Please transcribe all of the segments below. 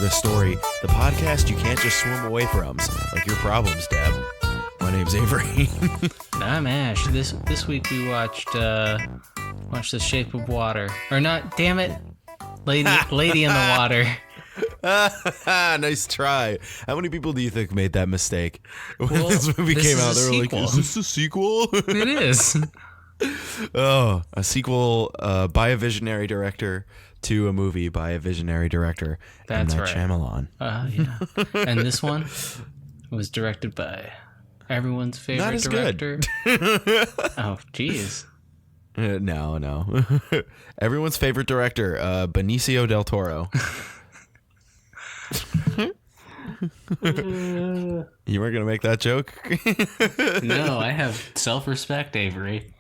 the Story, the podcast you can't just swim away from, like your problems, Deb. My name's Avery. I'm Ash. This week we watched The Shape of Water. Or not, damn it. Lady in the Water. Nice try. How many people do you think made that mistake when this movie came out? They were sequel. like, "Is this a sequel?" It is. Oh, a sequel by a visionary director to a movie by a visionary director. That's M. Night right. Shyamalan. Yeah. And this one was directed by everyone's favorite Not as director. good. Oh, jeez. No. Everyone's favorite director, Benicio del Toro. You weren't gonna make that joke? No, I have self-respect, Avery.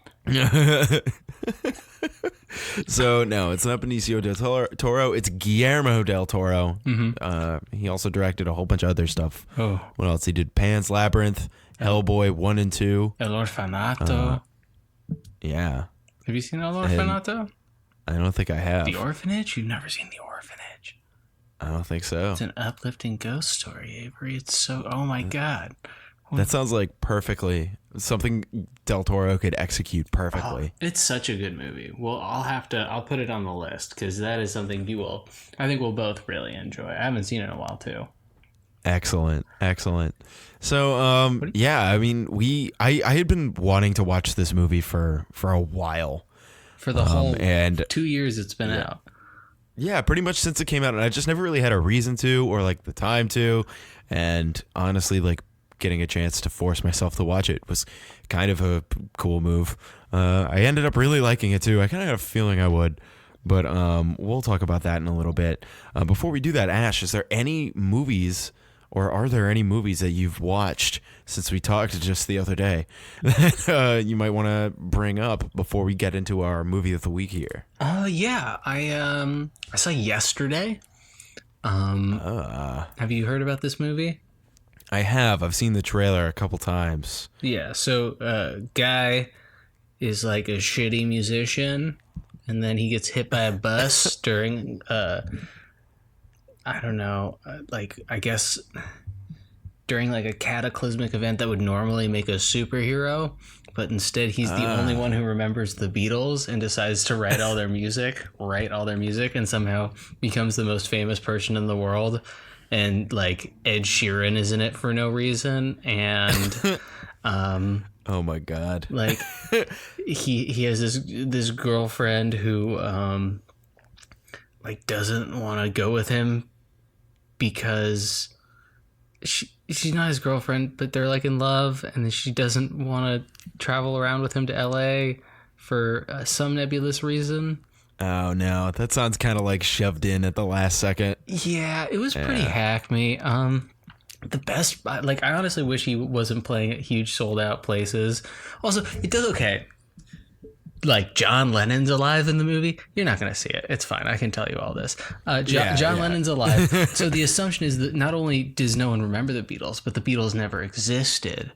So no, it's not Benicio del Toro. It's Guillermo del Toro. Mm-hmm. He also directed a whole bunch of other stuff. Oh. What else? He did Pan's Labyrinth, Hellboy 1 and 2. El Orfanato. Yeah. Have you seen El Orfanato? I don't think I have. The Orphanage? You've never seen The Orphanage. I don't think so. It's an uplifting ghost story, Avery. It's so... Oh, my God. That sounds like perfectly something Del Toro could execute perfectly. Oh, it's such a good movie. Well, I'll put it on the list because that is something I think we'll both really enjoy. I haven't seen it in a while, too. Excellent. So, yeah, I mean, I had been wanting to watch this movie for a while. For the whole 2 years it's been out. Yeah, pretty much since it came out, and I just never really had a reason to or like the time to. And honestly, like getting a chance to force myself to watch it was kind of a cool move. I ended up really liking it too. I kind of had a feeling I would, but we'll talk about that in a little bit. Before we do that, Ash, is there any movies or are there any movies that you've watched since we talked just the other day that you might want to bring up before we get into our movie of the week here? Yeah, I saw Yesterday. Have you heard about this movie? I have. I've seen the trailer a couple times. Yeah, so guy is like a shitty musician, and then he gets hit by a bus during I don't know, I guess during like a cataclysmic event that would normally make a superhero, but instead he's the only one who remembers the Beatles and decides to write all their music, and somehow becomes the most famous person in the world. And like Ed Sheeran is in it for no reason, and oh my God, like he has this girlfriend who like doesn't want to go with him because she's not his girlfriend, but they're like in love, and she doesn't want to travel around with him to LA for some nebulous reason. Oh no, that sounds kind of like shoved in at the last second. Yeah, it was pretty hack me. The best, like, I honestly wish he wasn't playing at huge sold out places. Also, it does okay. Like, John Lennon's alive in the movie. You're not going to see it. It's fine. I can tell you all this. John Lennon's alive. So the assumption is that not only does no one remember the Beatles, but the Beatles never existed.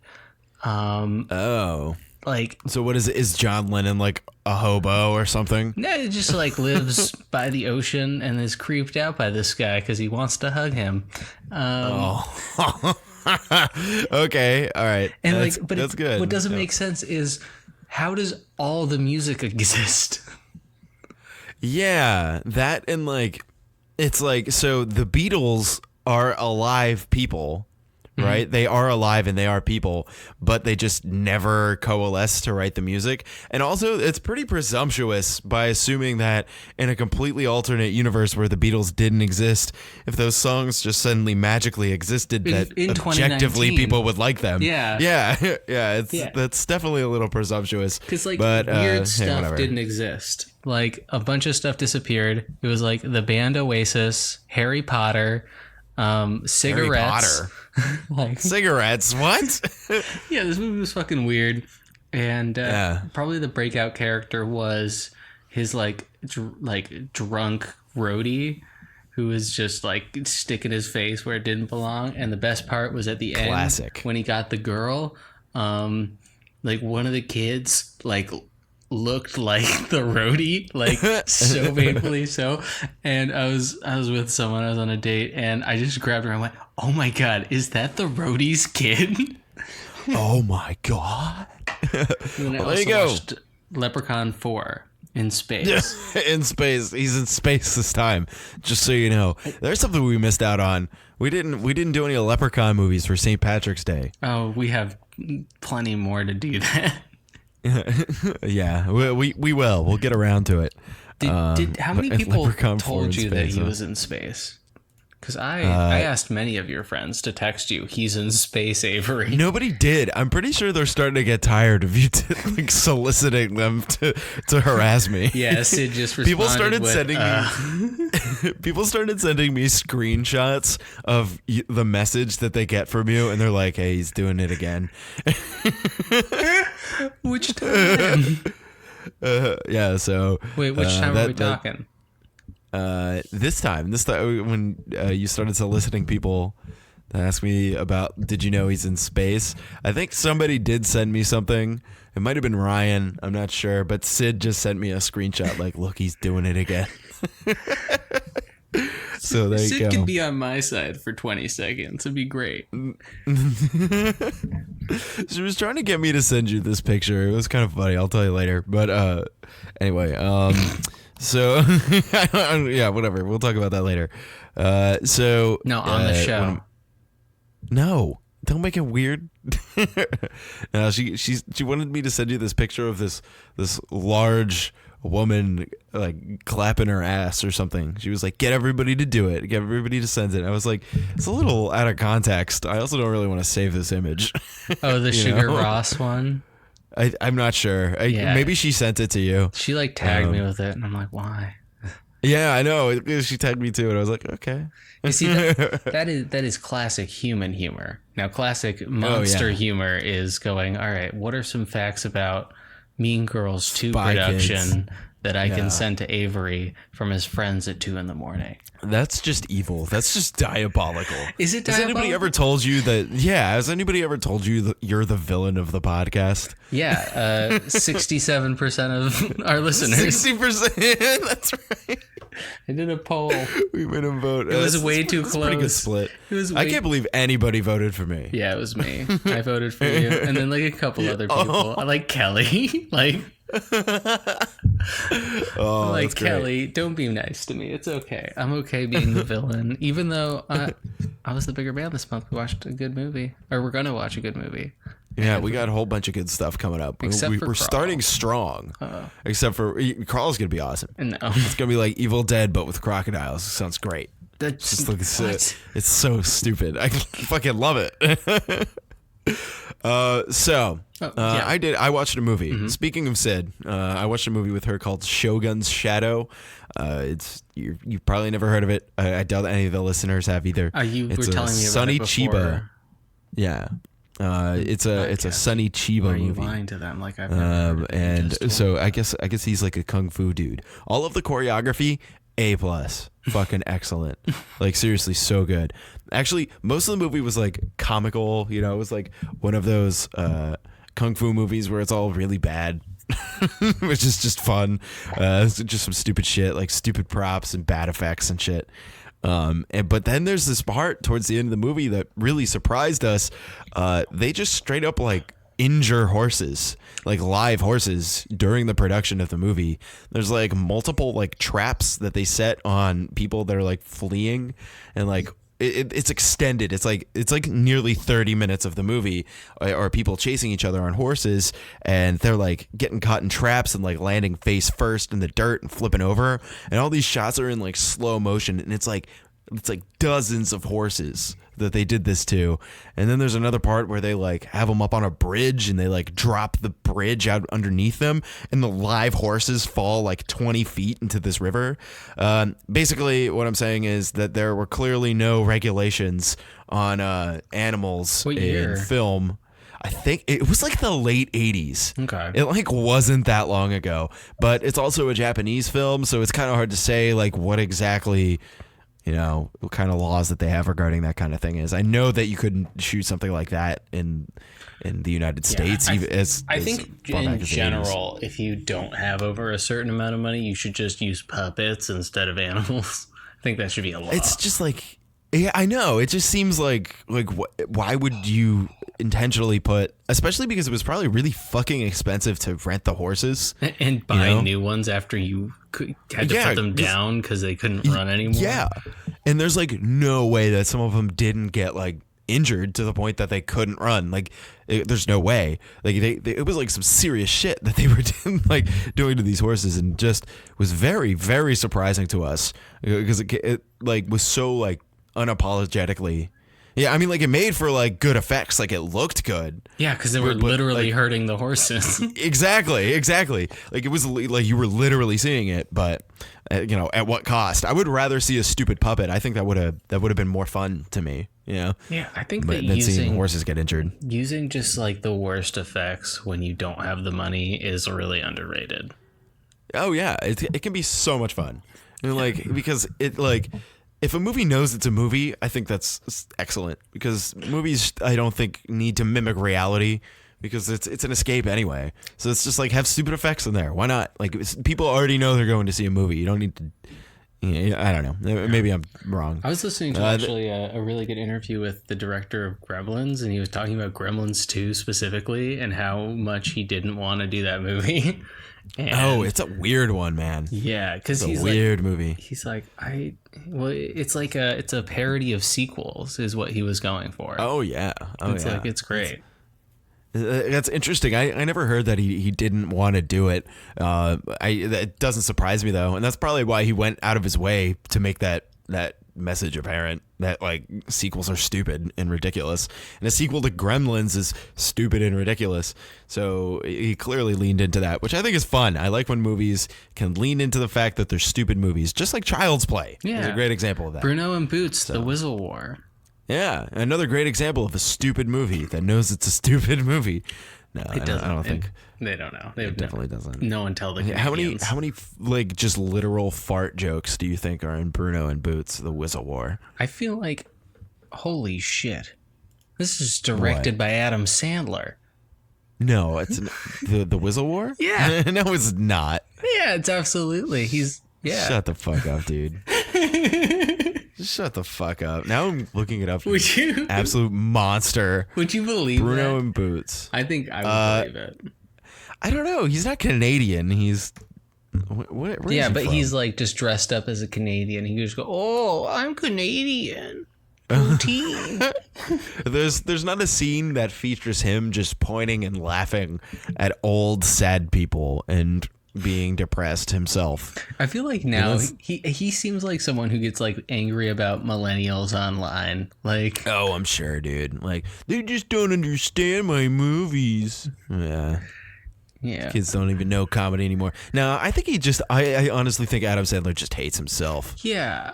Like, so what is John Lennon like a hobo or something? No, he just like lives by the ocean and is creeped out by this guy because he wants to hug him. Okay, all right. And that's good. What doesn't make sense is how does all the music exist? Yeah, that and like it's like so the Beatles are alive people. Right? They are alive and they are people, but they just never coalesce to write the music. And also, it's pretty presumptuous by assuming that in a completely alternate universe where the Beatles didn't exist, if those songs just suddenly magically existed, that objectively people would like them. Yeah. That's definitely a little presumptuous. Because weird stuff didn't exist. Like a bunch of stuff disappeared. It was like the band Oasis, Harry Potter, cigarettes. Harry Potter. Like cigarettes, what? Yeah, this movie was fucking weird, and probably the breakout character was his like drunk roadie who was just like sticking his face where it didn't belong. And the best part was at the end when he got the girl. Like one of the kids like looked like the roadie, like so painfully so. And I was with someone, I was on a date, and I just grabbed her and went, "Oh my god, is that the roadie's kid?" Oh my god. And then I Well, there also you go. watched Leprechaun 4 in space. In space. He's in space this time. Just so you know. There's something we missed out on. We didn't do any Leprechaun movies for St. Patrick's Day. Oh, we have plenty more to do that. Yeah, we will. We'll get around to it. How many people Leprechaun 4 told in you that space, he huh? was in space? Because I asked many of your friends to text you, "He's in space, Avery." Nobody did. I'm pretty sure they're starting to get tired of you like soliciting them to harass me. Yeah, Sid just responded People started with, sending me people started sending me screenshots of the message that they get from you, and they're like, "Hey, he's doing it again." Which time? Yeah. So Wait, which time are we talking? This time when you started soliciting people to ask me about, did you know he's in space? I think somebody did send me something. It might have been Ryan. I'm not sure, but Sid just sent me a screenshot like, look, he's doing it again. So there you Sid go. can be on my side for 20 seconds. It'd be great. She was trying to get me to send you this picture. It was kind of funny. I'll tell you later. But anyway, so yeah, whatever. We'll talk about that later. So No, on the show. No, don't make it weird. No, she wanted me to send you this picture of this large woman like clapping her ass or something. She was like, get everybody to do it, get everybody to send it. I was like, it's a little out of context. I also don't really want to save this image. Oh, the Sugar Ross one? I'm not sure. Yeah. Maybe she sent it to you. She like tagged me with it, and I'm like, why? Yeah, I know. She tagged me too, and I was like, okay. You see, that is classic human humor. Now, classic monster humor is going, all right, what are some facts about Mean Girls 2 Spy production Kids. that I can send to Avery from his friends at 2 a.m? That's just evil. That's just diabolical. Is it Has anybody ever told you that? Yeah. Has anybody ever told you that you're the villain of the podcast? Yeah, 67% of our listeners. 60%. That's right. I did a poll. We made them vote. It was way too close. Pretty good split. It was I can't believe anybody voted for me. Yeah, it was me. I voted for you, and then like a couple other people. I like Kelly. Like, Oh, like that's great. Kelly, don't be nice to me. It's okay. I'm okay being the villain, even though I was the bigger man this month. We watched a good movie, or we're gonna watch a good movie. Yeah, we got a whole bunch of good stuff coming up. Except for We're Carl. starting strong. Except for Carl's gonna be awesome. No, It's gonna be like Evil Dead, but with crocodiles. Sounds great. that's Just like what? it's so stupid. I fucking love it. Yeah. I watched a movie. Speaking of Sid, I watched a movie with her called Shogun's Shadow. You've probably never heard of it. I doubt any of the listeners have either. You It's were a telling me about Sonny it before. Chiba. Yeah. It's a Sonny Chiba Are you movie. lying to them? Like I've never heard of it. You And just told so me. I guess he's like a kung fu dude. All of the choreography, A+. Fucking excellent. Like seriously, so good. Actually, most of the movie was like comical. You know, it was like one of those kung fu movies where it's all really bad, which is just fun. It's just some stupid shit, like stupid props and bad effects and shit. But then there's this part towards the end of the movie that really surprised us. They just straight up like injure horses, like live horses, during the production of the movie. There's like multiple like traps that they set on people that are like fleeing, and like it's extended. It's like nearly 30 minutes of the movie are people chasing each other on horses, and they're like getting caught in traps and like landing face first in the dirt and flipping over, and all these shots are in like slow motion, and it's like dozens of horses that they did this to. And then there's another part where they like have them up on a bridge, and they like drop the bridge out underneath them, and the live horses fall like 20 feet into this river. Basically what I'm saying is that there were clearly no regulations on animals What in year? film. I think it was like the late 80s. Okay. It like wasn't that long ago, but it's also a Japanese film, so it's kind of hard to say like what exactly you know, what kind of laws that they have regarding that kind of thing is. I know that you couldn't shoot something like that in the United States. I as think far back in as the 80s. general, if you don't have over a certain amount of money, you should just use puppets instead of animals. I think that should be a law. It's just like, yeah, I know. It just seems like why would you intentionally put, especially because it was probably really fucking expensive to rent the horses and buy new ones after you had to put them down because they couldn't run anymore. Yeah, and there's like no way that some of them didn't get like injured to the point that they couldn't run. Like, there's no way. Like it was like some serious shit that they were like doing to these horses, and just was very, very surprising to us because it like was so like unapologetically. Yeah, I mean, like, it made for like good effects. Like, it looked good. Yeah, because they were literally hurting the horses. Exactly. Like, it was like you were literally seeing it, but you know, at what cost? I would rather see a stupid puppet. I think that would have been more fun to me. You know? Yeah, I think that than seeing horses get injured. Using just like the worst effects when you don't have the money is really underrated. Oh yeah, it can be so much fun. I mean, like, because it like. If a movie knows it's a movie, I think that's excellent, because movies, I don't think, need to mimic reality, because it's an escape anyway. So it's just like, have stupid effects in there. Why not? Like, people already know they're going to see a movie. You don't need to. I don't know. Maybe I'm wrong. I was listening to actually a really good interview with the director of Gremlins, and he was talking about Gremlins 2 specifically and how much he didn't want to do that movie. And it's a weird one, man. Yeah, because he's a weird movie. He's like, it's like it's a parody of sequels, is what he was going for. Oh yeah, like it's great. That's interesting. I never heard that he didn't want to do it. It doesn't surprise me though, and that's probably why he went out of his way to make that message apparent, that like sequels are stupid and ridiculous, and a sequel to Gremlins is stupid and ridiculous. So he clearly leaned into that, which I think is fun. I like when movies can lean into the fact that they're stupid movies, just like Child's Play. Yeah, is a great example of that. Bruno and Boots, The Whistle War. Yeah, another great example of a stupid movie that knows it's a stupid movie. No, I don't think. They don't know. It definitely doesn't. No one tell the Canadians. How many like just literal fart jokes do you think are in Bruno and Boots: The Whistle War? I feel like, holy shit, this is directed by Adam Sandler. No, it's the Whistle War. Yeah, no, it's not. Yeah, it's absolutely. Shut the fuck up, dude. Shut the fuck up. Now I'm looking it up. Would you? Absolute monster. Would you believe Bruno that? and Boots? I think I would believe it. I don't know. He's not Canadian. He's where is he but from? he's like just dressed up as a Canadian. He just go, "Oh, I'm Canadian." Poutine. There's not a scene that features him just pointing and laughing at old sad people and being depressed himself. I feel like now he seems like someone who gets like angry about millennials online. Like, oh, I'm sure, dude. Like, they just don't understand my movies. Yeah. Kids don't even know comedy anymore. No, I think I honestly think Adam Sandler just hates himself. Yeah.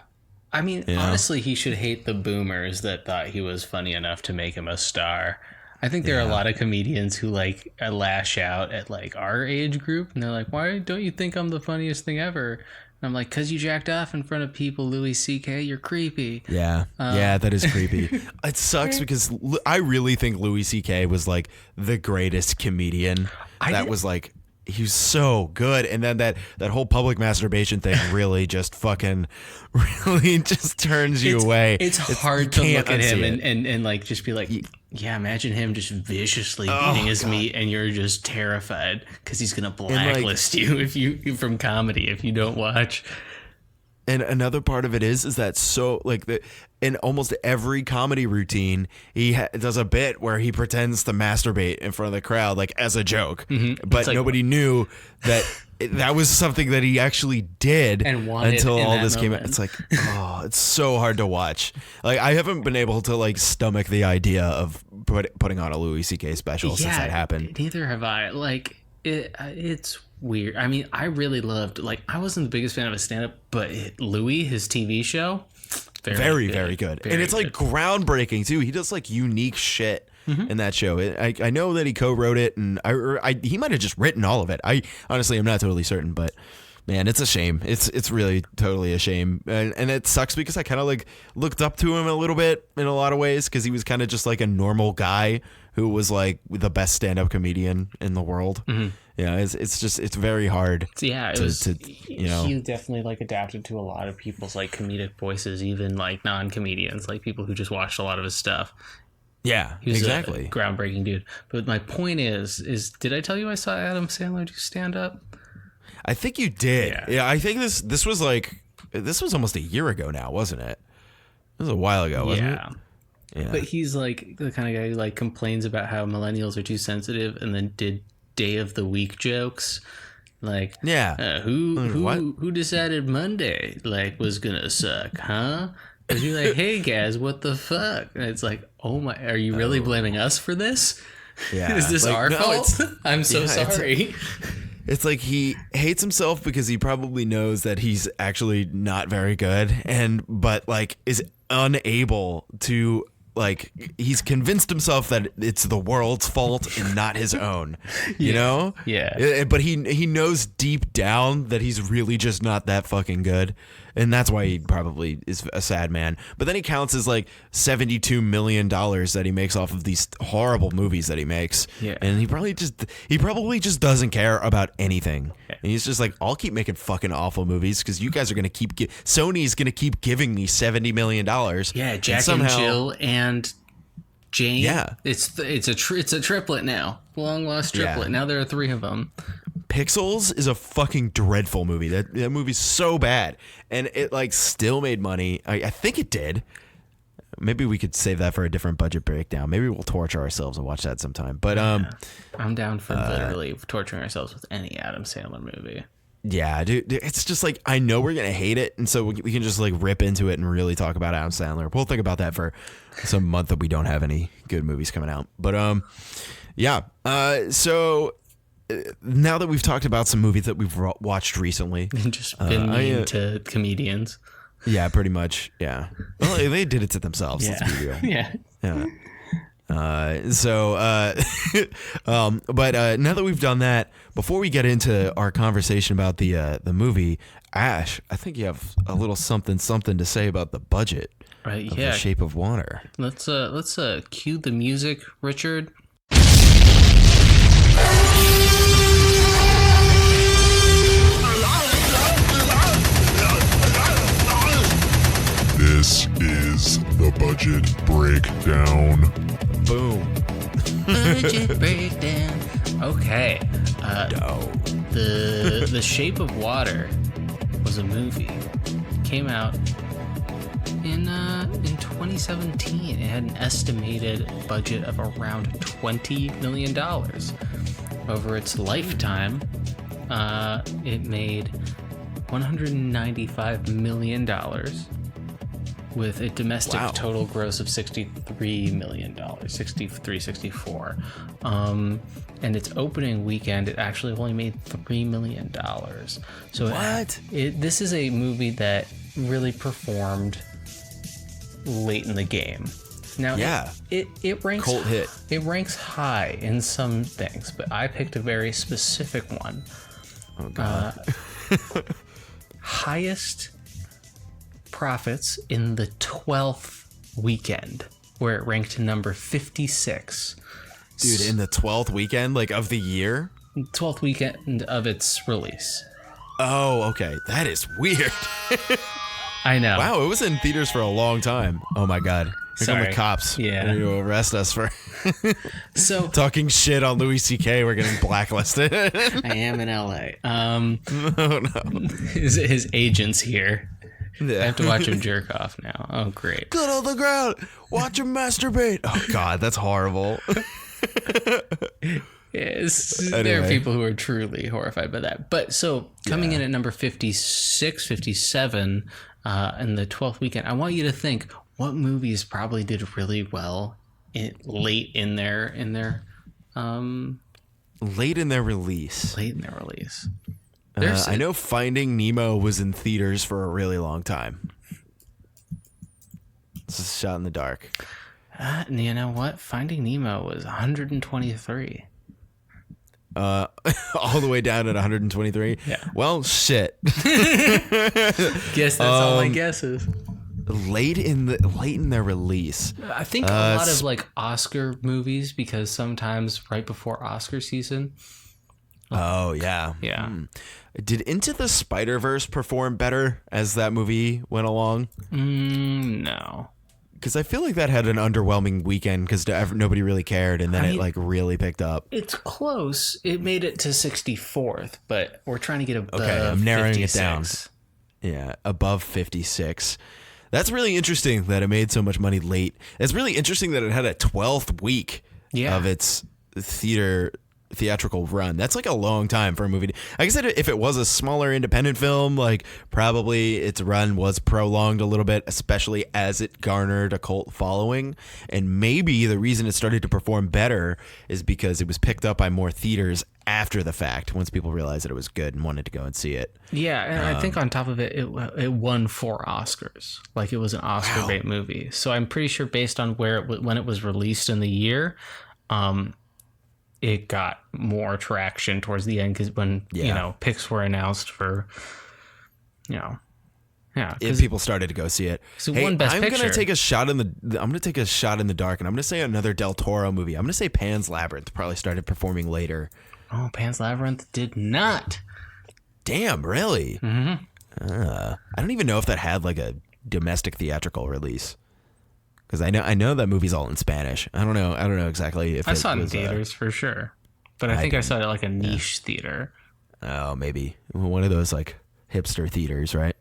I mean, honestly, he should hate the boomers that thought he was funny enough to make him a star. I think there are a lot of comedians who like lash out at like our age group, and they're like, "Why don't you think I'm the funniest thing ever?" And I'm like, "Cause you jacked off in front of people, Louis C.K. You're creepy." Yeah, that is creepy. It sucks because I really think Louis C.K. was like the greatest comedian. Was like, he was so good, and then that whole public masturbation thing really just fucking really just turns you away. It's hard to look at him and like just be like, yeah, imagine him just viciously eating his meat, and you're just terrified because he's gonna blacklist you from comedy if you don't watch. And another part of it is that so like in almost every comedy routine, he does a bit where he pretends to masturbate in front of the crowd, like as a joke, but like, nobody knew that that was something that he actually did until all this came out. It's like, it's so hard to watch. Like, I haven't been able to like stomach the idea of putting on a Louis C.K. special since that happened. Neither have I. Like, it's weird. I mean, I really loved, like, I wasn't the biggest fan of his stand-up, but Louis, his TV show, very good. And it's like groundbreaking too. He does like unique shit in that show. I know that he co-wrote it, and he might have just written all of it. I honestly am not totally certain, but Man, it's a shame. It's really totally a shame, and it sucks because I kind of like looked up to him a little bit in a lot of ways because he was kind of just like a normal guy who was like the best stand-up comedian in the world. Mm-hmm. Yeah, it's very hard. Yeah, he definitely like adapted to a lot of people's like comedic voices, even like non-comedians, like people who just watched a lot of his stuff. Yeah, He was exactly. a groundbreaking dude. But my point is did I tell you I saw Adam Sandler do stand-up? I think you did. Yeah, I think this was almost a year ago now, wasn't it? It was a while ago, wasn't it? Yeah. But he's like the kind of guy who like complains about how millennials are too sensitive, and then did day of the week jokes. Like, who decided Monday like was gonna suck, huh? Because you're like, hey guys, what the fuck? And it's like, oh my, are you really blaming us for this? Yeah. Is this our fault? I'm so sorry. It's like he hates himself because he probably knows that he's actually not very good, but like is unable to, like, he's convinced himself that it's the world's fault and not his own. You know? Yeah. But he knows deep down that he's really just not that fucking good. And that's why he probably is a sad man. But then he counts his like $72 million that he makes off of these horrible movies that he makes. Yeah. And he probably just doesn't care about anything. Yeah. And he's just like, I'll keep making fucking awful movies because you guys are going to keep Sony's going to keep giving me $70 million. Yeah, Jack and Jill and Jane. Yeah. It's a triplet now. Long lost triplet. Yeah. Now there are 3 of them. Pixels is a fucking dreadful movie. That movie's so bad, and it like still made money. I think it did. Maybe we could save that for a different budget breakdown. Maybe we'll torture ourselves and watch that sometime. But I'm down for literally torturing ourselves with any Adam Sandler movie. Yeah, dude, it's just like I know we're gonna hate it, and so we can just like rip into it and really talk about Adam Sandler. We'll think about that for some month that we don't have any good movies coming out. But yeah. So. Now that we've talked about some movies that we've watched recently, just been mean to comedians. Yeah, pretty much. Yeah, well, they did it to themselves. Yeah. Let's be real. Yeah. But now that we've done that, before we get into our conversation about the movie, Ash, I think you have a little something to say about the budget. Right. Of Yeah. The Shape of Water. Let's cue the music, Richard. This is the budget breakdown. Boom. Budget breakdown. Okay. The Shape of Water was a movie. Came out in 2017. It had an estimated budget of around $20 million. Over its lifetime, it made $195 million with a domestic total gross of $63 million, 64. And its opening weekend, it actually only made $3 million. So this is a movie that really performed late in the game. Now, it ranks cult hit. It ranks high in some things, but I picked a very specific one. Oh God! Highest profits in the 12th weekend, where it ranked number 56. Dude, in the 12th weekend, like of the year? 12th weekend of its release. Oh, okay. That is weird. I know. Wow, it was in theaters for a long time. Oh my God. Here come the cops. Yeah. They're going to arrest us for so talking shit on Louis C.K. We're getting blacklisted. I am in LA. Oh no. His agent's here. Yeah. I have to watch him jerk off now. Oh, great. Get on the ground. Watch him masturbate. Oh God, that's horrible. Yes, Anyway. There are people who are truly horrified by that. But so coming in at number 56, 57 in the 12th weekend, I want you to think what movies probably did really well late in their Late in their release. I know Finding Nemo was in theaters for a really long time. This is shot in the dark. You know what? Finding Nemo was 123. all the way down at 123. Yeah. Well, shit. Guess that's all my guesses. late in their release. I think a lot of like Oscar movies, because sometimes right before Oscar season. Oh yeah. Yeah. Did Into the Spider-Verse perform better as that movie went along? No. Because I feel like that had an underwhelming weekend because nobody really cared, and then it like really picked up. It's close. It made it to 64th, but we're trying to get above. Okay, I'm narrowing 56. it down. Yeah, above 56. That's really interesting that it made so much money late. It's really interesting that it had a 12th week of its theatrical run. That's like a long time for a movie. Like I said, if it was a smaller independent film, like probably its run was prolonged a little bit, especially as it garnered a cult following. And maybe the reason it started to perform better is because it was picked up by more theaters after the fact, once people realized that it was good and wanted to go and see it. Yeah, and I think on top of it, it won 4 Oscars. Like it was an Oscar bait movie. So I'm pretty sure based on when it was released in the year, it got more traction towards the end, because when picks were announced for, People started to go see it. So hey, Best I'm Picture. gonna take a shot in the dark, and I'm gonna say another Del Toro movie. I'm gonna say Pan's Labyrinth probably started performing later. Oh, Pan's Labyrinth did not. Damn, really? Mm-hmm. I don't even know if that had like a domestic theatrical release. Because I know that movie's all in Spanish. I don't know exactly if I saw it in was, theaters for sure, but I think I saw it at like a niche theater. Oh, maybe one of those like hipster theaters, right?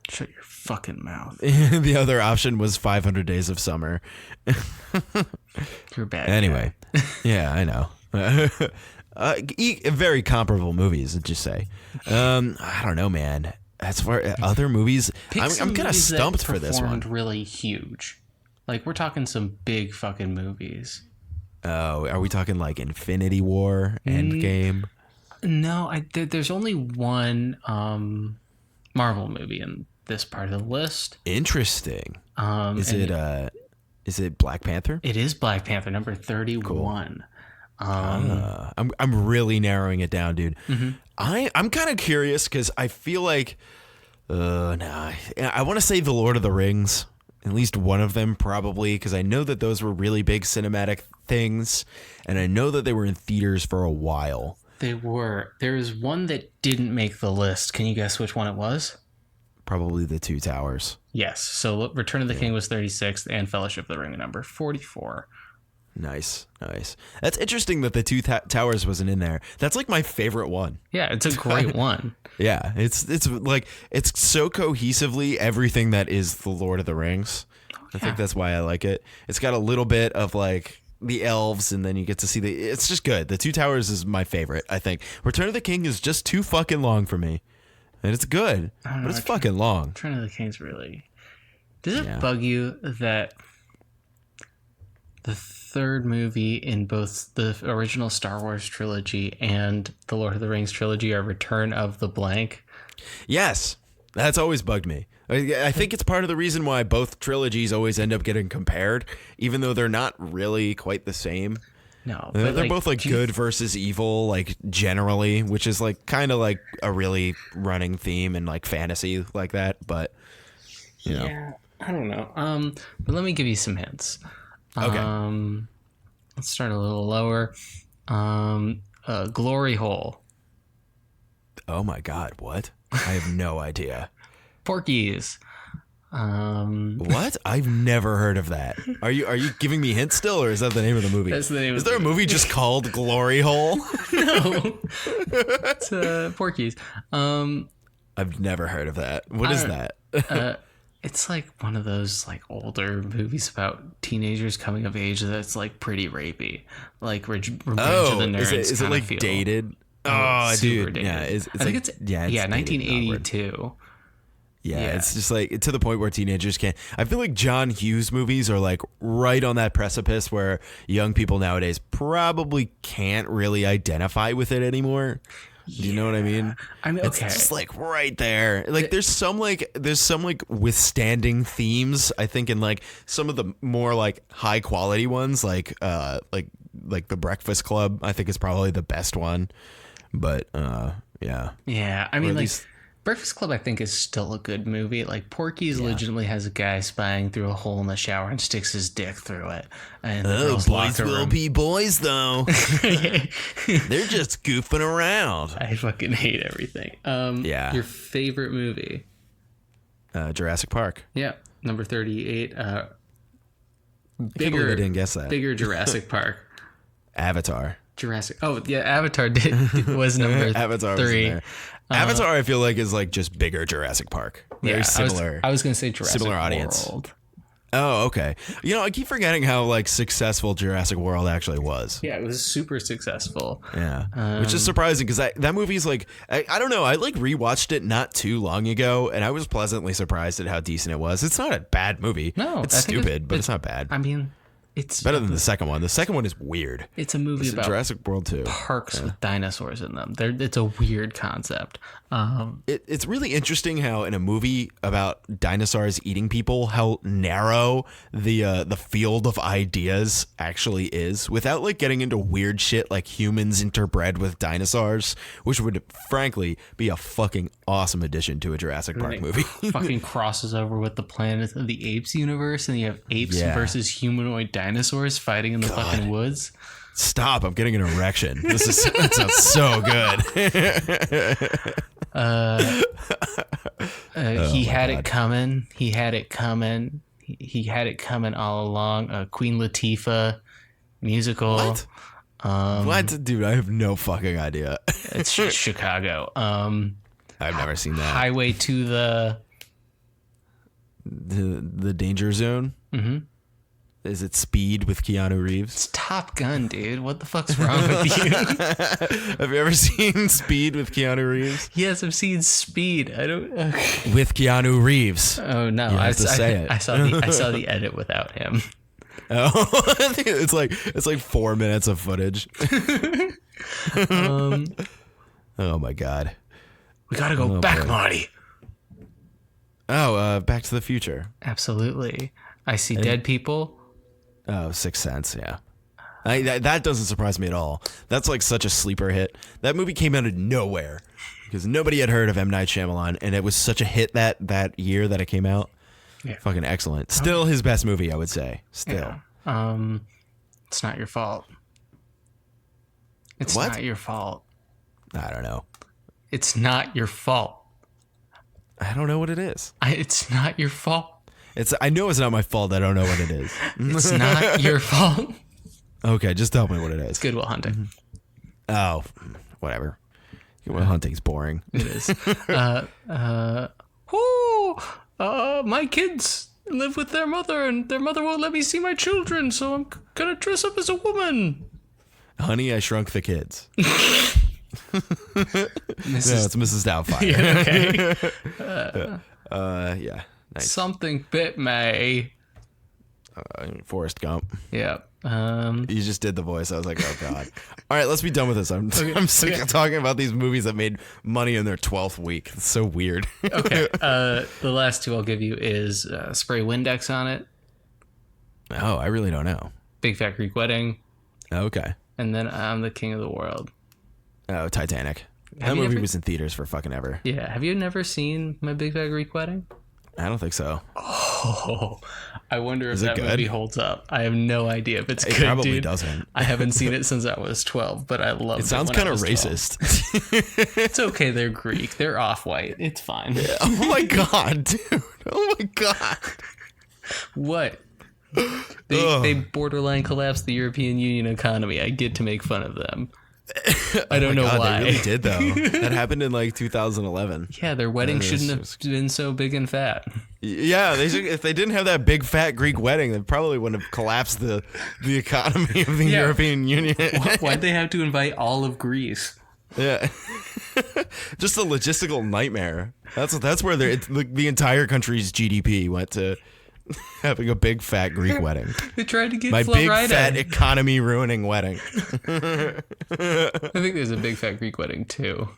Shut your fucking mouth. The other option was 500 Days of Summer. You're bad. Anyway, yeah, I know. Very comparable movies, I'd just say. I don't know, man. As far as other movies, I'm kind of stumped for this one. Really huge. Like, we're talking some big fucking movies. Oh, are we talking like Infinity War, Endgame? No, there's only one Marvel movie in this part of the list. Interesting. Is it Black Panther? It is Black Panther, number 31. Cool. I'm really narrowing it down, dude. Mm-hmm. I'm kind of curious because I feel like I want to say The Lord of the Rings. At least one of them, probably, because I know that those were really big cinematic things, and I know that they were in theaters for a while. They were. There is one that didn't make the list. Can you guess which one it was? Probably The Two Towers. Yes. So Return of the King was 36th, and Fellowship of the Ring number 44. Nice. That's interesting that The Two Towers wasn't in there. That's like my favorite one. Yeah, it's a great one. Yeah, it's like it's so cohesively everything that is The Lord of the Rings. I think that's why I like it. It's got a little bit of like the elves, and then you get to see it's just good. The Two Towers is my favorite, I think. Return of the King is just too fucking long for me. And it's good, but it's fucking long. Return of the King's really... Does it bug you that the third movie in both the original Star Wars trilogy and the Lord of the Rings trilogy are Return of the Blank? Yes, that's always bugged me. I think it's part of the reason why both trilogies always end up getting compared, even though they're not really quite the same. No, they're like, both like good versus evil, like generally, which is like kind of like a really running theme in like fantasy like that. But you know, I don't know. But let me give you some hints. Okay. Let's start a little lower. Glory Hole. Oh my God, what? I have no idea. Porky's. What? I've never heard of that. Are you giving me hints still, or is that the name of the movie? That's the name. Is there a movie just called Glory Hole? No, it's Porky's. I've never heard of that. What is that? It's like one of those like older movies about teenagers coming of age that's like pretty rapey, like Revenge of the Nerds. Is it like feel. dated? Oh, dude, dated. Yeah, I think it's 1982. Yeah, it's just like to the point where teenagers can't. I feel like John Hughes movies are like right on that precipice where young people nowadays probably can't really identify with it anymore. Do you know what I mean? I mean, okay. It's just like right there. Like there's some withstanding themes, I think, in like some of the more like high quality ones, like like The Breakfast Club, I think is probably the best one. But yeah. Yeah, I Or mean, at like, least- Breakfast Club, I think, is still a good movie. Like, Porky's legitimately has a guy spying through a hole in the shower and sticks his dick through it. And the girls' boys locker will room. be boys, though. They're just goofing around. I fucking hate everything. Yeah. Your favorite movie? Jurassic Park. Yeah, number 38. I didn't guess that. Bigger Jurassic Park. Avatar. Jurassic. Oh yeah, Avatar was number Avatar 3. was in there. Avatar, I feel like, is like just bigger Jurassic Park. Very similar. I was gonna say Jurassic similar audience. World. Oh, okay. You know, I keep forgetting how like successful Jurassic World actually was. Yeah, it was super successful. Yeah, which is surprising because that movie's like I don't know. I like rewatched it not too long ago, and I was pleasantly surprised at how decent it was. It's not a bad movie. No, it's I think stupid, but it's not bad. I mean, it's Better than the second one. The second one is weird. It's a movie about Jurassic World 2. parks with dinosaurs in them. It's a weird concept. It's really interesting how in a movie about dinosaurs eating people, how narrow the field of ideas actually is, without like getting into weird shit like humans interbred with dinosaurs, which would frankly be a fucking awesome addition to a Jurassic Park movie. Fucking crosses over with the Planet of the Apes universe, and you have apes Yeah. versus humanoid dinosaurs fighting in the fucking woods. Stop! I'm getting an erection. That sounds so good. He had it coming. He had it coming. He had it coming all along. Queen Latifah musical. What? What, dude? I have no fucking idea. It's Chicago. I've never seen that. Highway to The Danger Zone. Mm-hmm. Is it Speed with Keanu Reeves? It's Top Gun, dude. What the fuck's wrong with you? Have you ever seen Speed with Keanu Reeves? Yes, I've seen Speed. I don't. With Keanu Reeves. Oh no! You have to say it. I saw the edit without him. Oh, it's like 4 minutes of footage. Oh my god. We gotta go back, boy. Marty. Oh, Back to the Future. Absolutely. I see dead people. Oh, Sixth Sense. Yeah. That doesn't surprise me at all. That's like such a sleeper hit. That movie came out of nowhere because nobody had heard of M. Night Shyamalan, and it was such a hit that year that it came out. Yeah. Fucking excellent. Still his best movie, I would say. Still. Yeah. It's not your fault. It's What? not your fault. I don't know. It's not your fault. I don't know what it is. It's not your fault. I know it's not my fault. I don't know what it is. It's not your fault. Okay, just tell me what it is. Good Will Hunting. Oh, whatever. Well, hunting's boring. It is. My kids live with their mother, and their mother won't let me see my children, so I'm gonna dress up as a woman. Honey, I Shrunk the Kids. Mrs. No, it's Mrs. Doubtfire. Okay. Yeah. Nice. Something bit me. Forrest Gump. Yeah. You just did the voice. I was like, oh god. All right, let's be done with this. I'm sick of talking about these movies that made money in their 12th week. It's so weird. Okay. The last two I'll give you is Spray Windex on It, Oh, I really don't know. Big Fat Greek Wedding, Okay. and then I'm the King of the World. Oh, Titanic. That you movie ever- was in theaters for fucking ever. Yeah. Have you never seen My Big Fat Greek Wedding? I don't think so. Oh, I wonder if Is it that good? movie holds up. I have no idea if it's It good, probably dude. doesn't. I haven't seen it since I was 12, but I love it. It sounds kind kind of of racist. It's okay. They're Greek. They're off-white. It's fine. Oh my god, dude. Oh my god. What? They borderline collapsed the European Union economy. I get to make fun of them. I don't know God, why. They really did though. That happened in like 2011. Yeah, their wedding That is shouldn't have just- been so big and fat. Yeah, if they didn't have that big fat Greek wedding, they probably wouldn't have collapsed the economy of the Yeah. European Union. Why'd they have to invite all of Greece? Yeah, just a logistical nightmare. That's where the entire country's GDP went to having a big fat Greek wedding. They tried to get My big Florida. fat economy ruining wedding. I think there's a big fat Greek wedding too.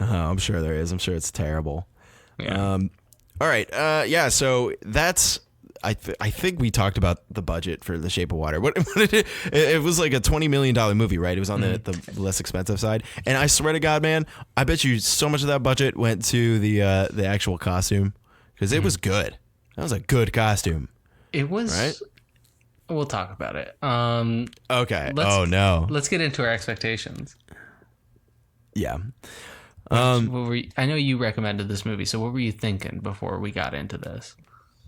Oh, I'm sure there is. I'm sure it's terrible. Yeah. All right. Yeah. So that's I think we talked about the budget for The Shape of Water. What it was like a $20 million movie, right? It was on the less expensive side. And I swear to God, man, I bet you so much of that budget went to the actual costume because it was good. That was a good costume. It was. Right? We'll talk about it. Okay. Oh no. Let's get into our expectations. Yeah. What were you, I know you recommended this movie, so what were you thinking before we got into this?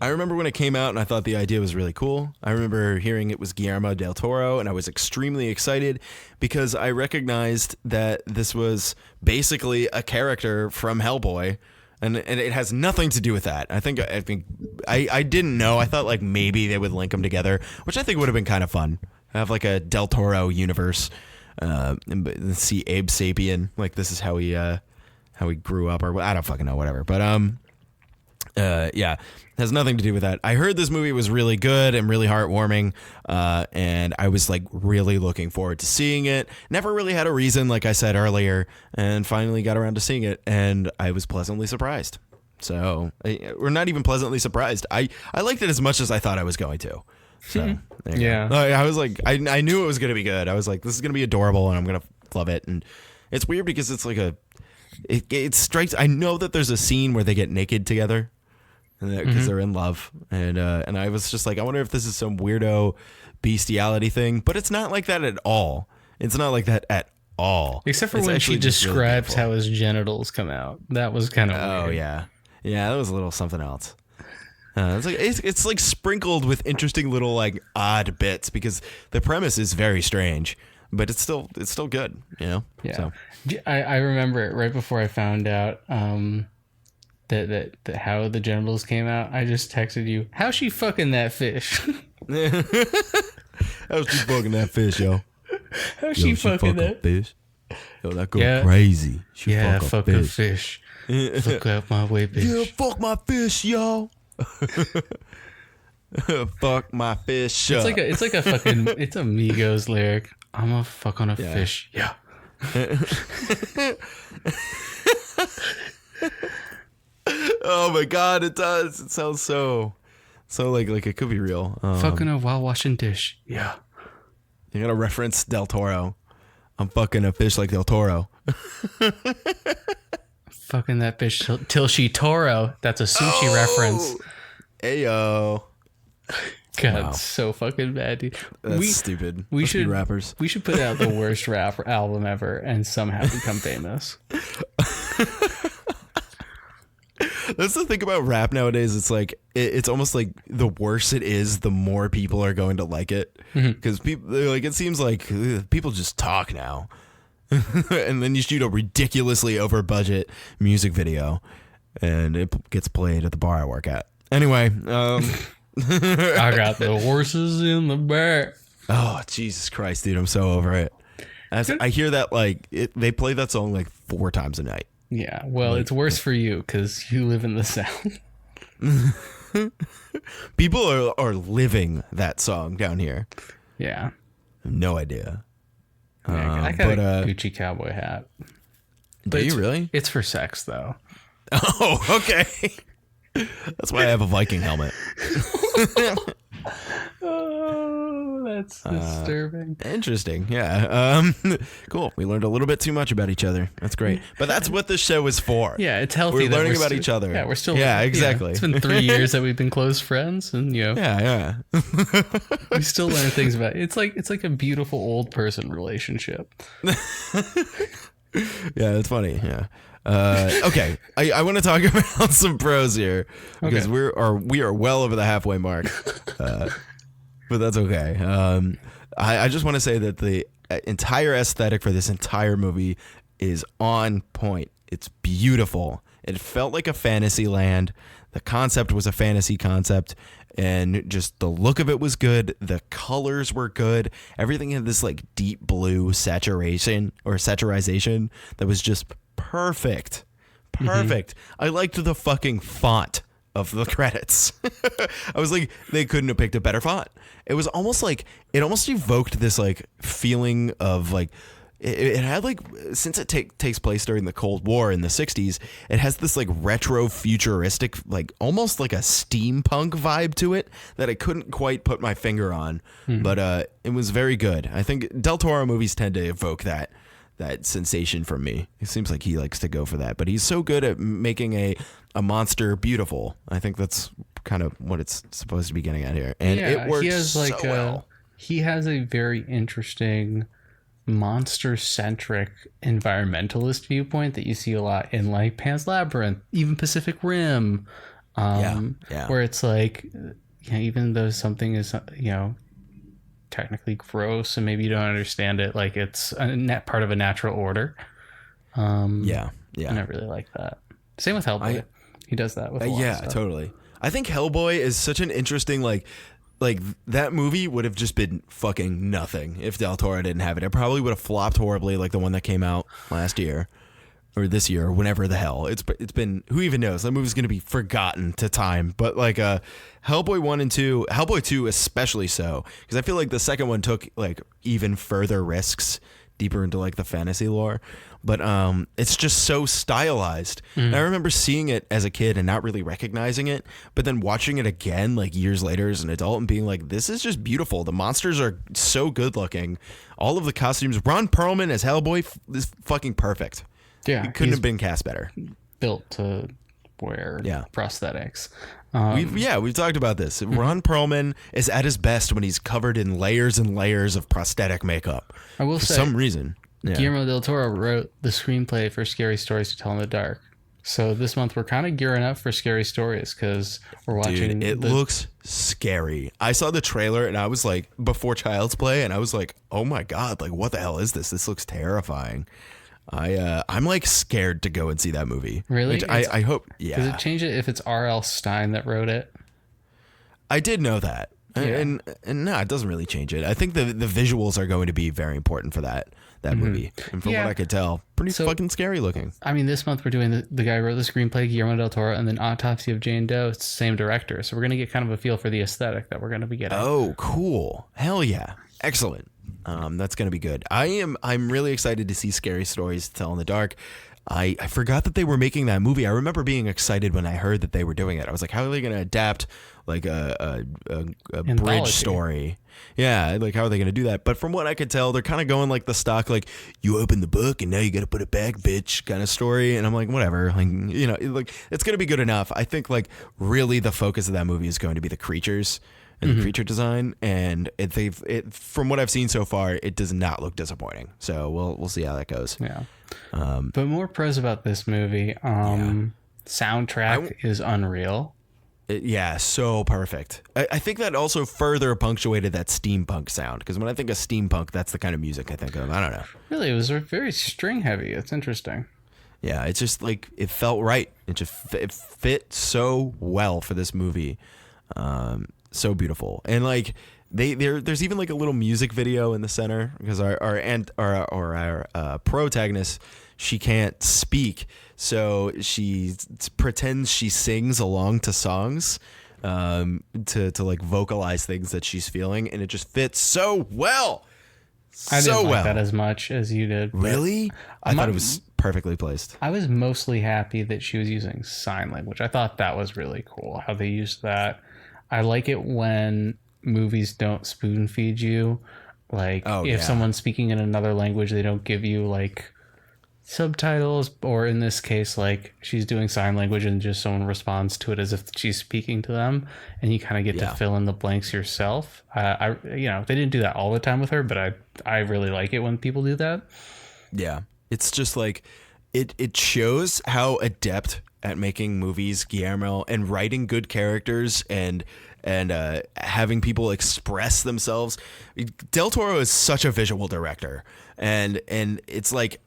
I remember when it came out and I thought the idea was really cool. I remember hearing it was Guillermo del Toro and I was extremely excited because I recognized that this was basically a character from Hellboy and it has nothing to do with that. I think I didn't know. I thought like maybe they would link them together, which I think would have been kind of fun. Have like a del Toro universe and see Abe Sapien. Like this is how he grew up or I don't fucking know, whatever. But yeah, has nothing to do with that. I heard this movie was really good and really heartwarming, and I was like really looking forward to seeing it. Never really had a reason, like I said earlier, and finally got around to seeing it, and I was pleasantly surprised. So, we're not even pleasantly surprised. I liked it as much as I thought I was going to. So, Yeah. I was like, I knew it was going to be good. I was like, this is going to be adorable, and I'm going to love it. And it's weird because it's like it strikes. I know that there's a scene where they get naked together. Because they're in love, and I was just like, I wonder if this is some weirdo bestiality thing, but it's not like that at all. It's not like that at all. Except for It's when she actually just really describes beautiful. how his genitals come out. That was kind of Oh weird. yeah, that was a little something else. It's like sprinkled with interesting little like odd bits because the premise is very strange, but it's still good, you know. Yeah. So. I remember it right before I found out that how the genitals came out. I just texted you, how's she fucking that fish? How's she fucking that fish, yo? How's she fucking that fish? Yo, that girl Yeah. crazy. She Yeah, fuck fuck a fish. Fuck out my way, bitch. Yeah, fuck my fish, yo. Fuck my fish. It's like a fucking it's a Migos lyric. I'm a fuck on a fish. Yeah. Oh my god, it does. It sounds so like it could be real. Fucking a while washing dish. Yeah. You gotta reference Del Toro. I'm fucking a fish like Del Toro. Fucking that bitch till she Toro. That's a sushi reference. Ayo. God, Wow. it's so fucking bad, dude. That's stupid. We Must be should rappers. We should put out the worst rap album ever and somehow become famous. That's the thing about rap nowadays. It's like it's almost like the worse it is, the more people are going to like it because people like it seems like people just talk now, and then you shoot a ridiculously over budget music video, and it gets played at the bar I work at. Anyway, I got the horses in the back. oh Jesus Christ, dude, I'm so over it. I hear that like they play that song like 4 times a night. Yeah, well, it's worse for you because you live in the South. People are living that song down here. Yeah. No idea. Yeah, I got but, a Gucci cowboy hat. Do you really? It's for sex, though. Oh, okay. That's why I have a Viking helmet. Oh, that's disturbing. Interesting. Yeah. Cool. We learned a little bit too much about each other. That's great. But that's what this show is for. Yeah, it's healthy. We're that learning about each other. Yeah, we're still. Yeah, exactly. It's been 3 years that we've been close friends, and Yeah. we still learn things about it. It's like a beautiful old person relationship. Yeah, it's funny. Yeah. Okay. I want to talk about some pros here because Okay. we are well over the halfway mark. But that's okay. I just want to say that the entire aesthetic for this entire movie is on point. It's beautiful. It felt like a fantasy land. The concept was a fantasy concept, and just the look of it was good. The colors were good. Everything had this like deep blue saturation that was just perfect. Perfect. I liked the fucking font of the credits. I was like, they couldn't have picked a better font. It was almost like, it almost evoked this like feeling of like, it had like, since it takes place during the Cold War in the 60s, it has this like retro futuristic, like almost like a steampunk vibe to it that I couldn't quite put my finger on, but it was very good. I think Del Toro movies tend to evoke that sensation from me. It seems like he likes to go for that, but he's so good at making a monster beautiful. I think that's kind of what it's supposed to be getting at here, and it works so well. He has a very interesting monster-centric environmentalist viewpoint that you see a lot in like Pan's Labyrinth, even Pacific Rim, where it's like, even though something is technically gross and maybe you don't understand it, like it's a net part of a natural order. And I really like that. Same with Hellboy. He does that with a lot of stuff. Totally. I think Hellboy is such an interesting like that movie would have just been fucking nothing if Del Toro didn't have it. It probably would have flopped horribly, like the one that came out last year or this year, or whenever the hell. It's been, who even knows? That movie's going to be forgotten to time. But like Hellboy 1 and 2, Hellboy 2 especially so, because I feel like the second one took like even further risks deeper into like the fantasy lore. But it's just so stylized. And I remember seeing it as a kid and not really recognizing it, but then watching it again like years later as an adult and being like, this is just beautiful. The monsters are so good looking. All of the costumes. Ron Perlman as Hellboy is fucking perfect. Yeah, he couldn't have been cast better. Built to wear prosthetics. We've talked about this. Ron Perlman is at his best when he's covered in layers and layers of prosthetic makeup. I will say, for some reason. Yeah. Guillermo del Toro wrote the screenplay for Scary Stories to Tell in the Dark. So this month we're kind of gearing up for Scary Stories because we're watching. Dude, it looks scary. I saw the trailer and I was like, before Child's Play, and I was like, oh my God, like what the hell is this? This looks terrifying. I'm like scared to go and see that movie. Really? I hope. Yeah. Does it change it if it's R.L. Stine that wrote it? I did know that. Yeah. And no, it doesn't really change it. I think the visuals are going to be very important for that movie. And from what I could tell, pretty fucking scary looking. I mean, this month we're doing the guy who wrote the screenplay, Guillermo del Toro, and then Autopsy of Jane Doe. It's the same director. So we're going to get kind of a feel for the aesthetic that we're going to be getting. Oh, cool. Hell yeah. Excellent. That's going to be good. I'm really excited to see Scary Stories to Tell in the Dark. I forgot that they were making that movie. I remember being excited when I heard that they were doing it. I was like, how are they going to adapt like a bridge story? Yeah, like how are they going to do that? But from what I could tell, they're kind of going like the stock, like you open the book and now you got to put it back, bitch, kind of story. And I'm like, whatever, like like it's going to be good enough. I think like really the focus of that movie is going to be the creatures and the creature design, and from what I've seen so far, it does not look disappointing. So we'll see how that goes. Yeah. But more pros about this movie. Soundtrack is unreal. So perfect. I think that also further punctuated that steampunk sound, because when I think of steampunk, that's the kind of music I think of. I don't know. Really, it was very string heavy. It's interesting. Yeah, it's just like it felt right. It fit so well for this movie. So beautiful. And like there's even like a little music video in the center, because our protagonist, she can't speak, so she pretends she sings along to songs to like vocalize things that she's feeling, and it just fits so well. I didn't like that as much as you did. Really? I thought it was perfectly placed. I was mostly happy that she was using sign language. I thought that was really cool how they used that. I like it when movies don't spoon feed you. Like if someone's speaking in another language, they don't give you like subtitles, or in this case, like she's doing sign language and just someone responds to it as if she's speaking to them, and you kind of get to fill in the blanks yourself. They didn't do that all the time with her, but I really like it when people do that. Yeah. It's just like it shows how adept at making movies Guillermo, and writing good characters and having people express themselves. Del Toro is such a visual director, and it's like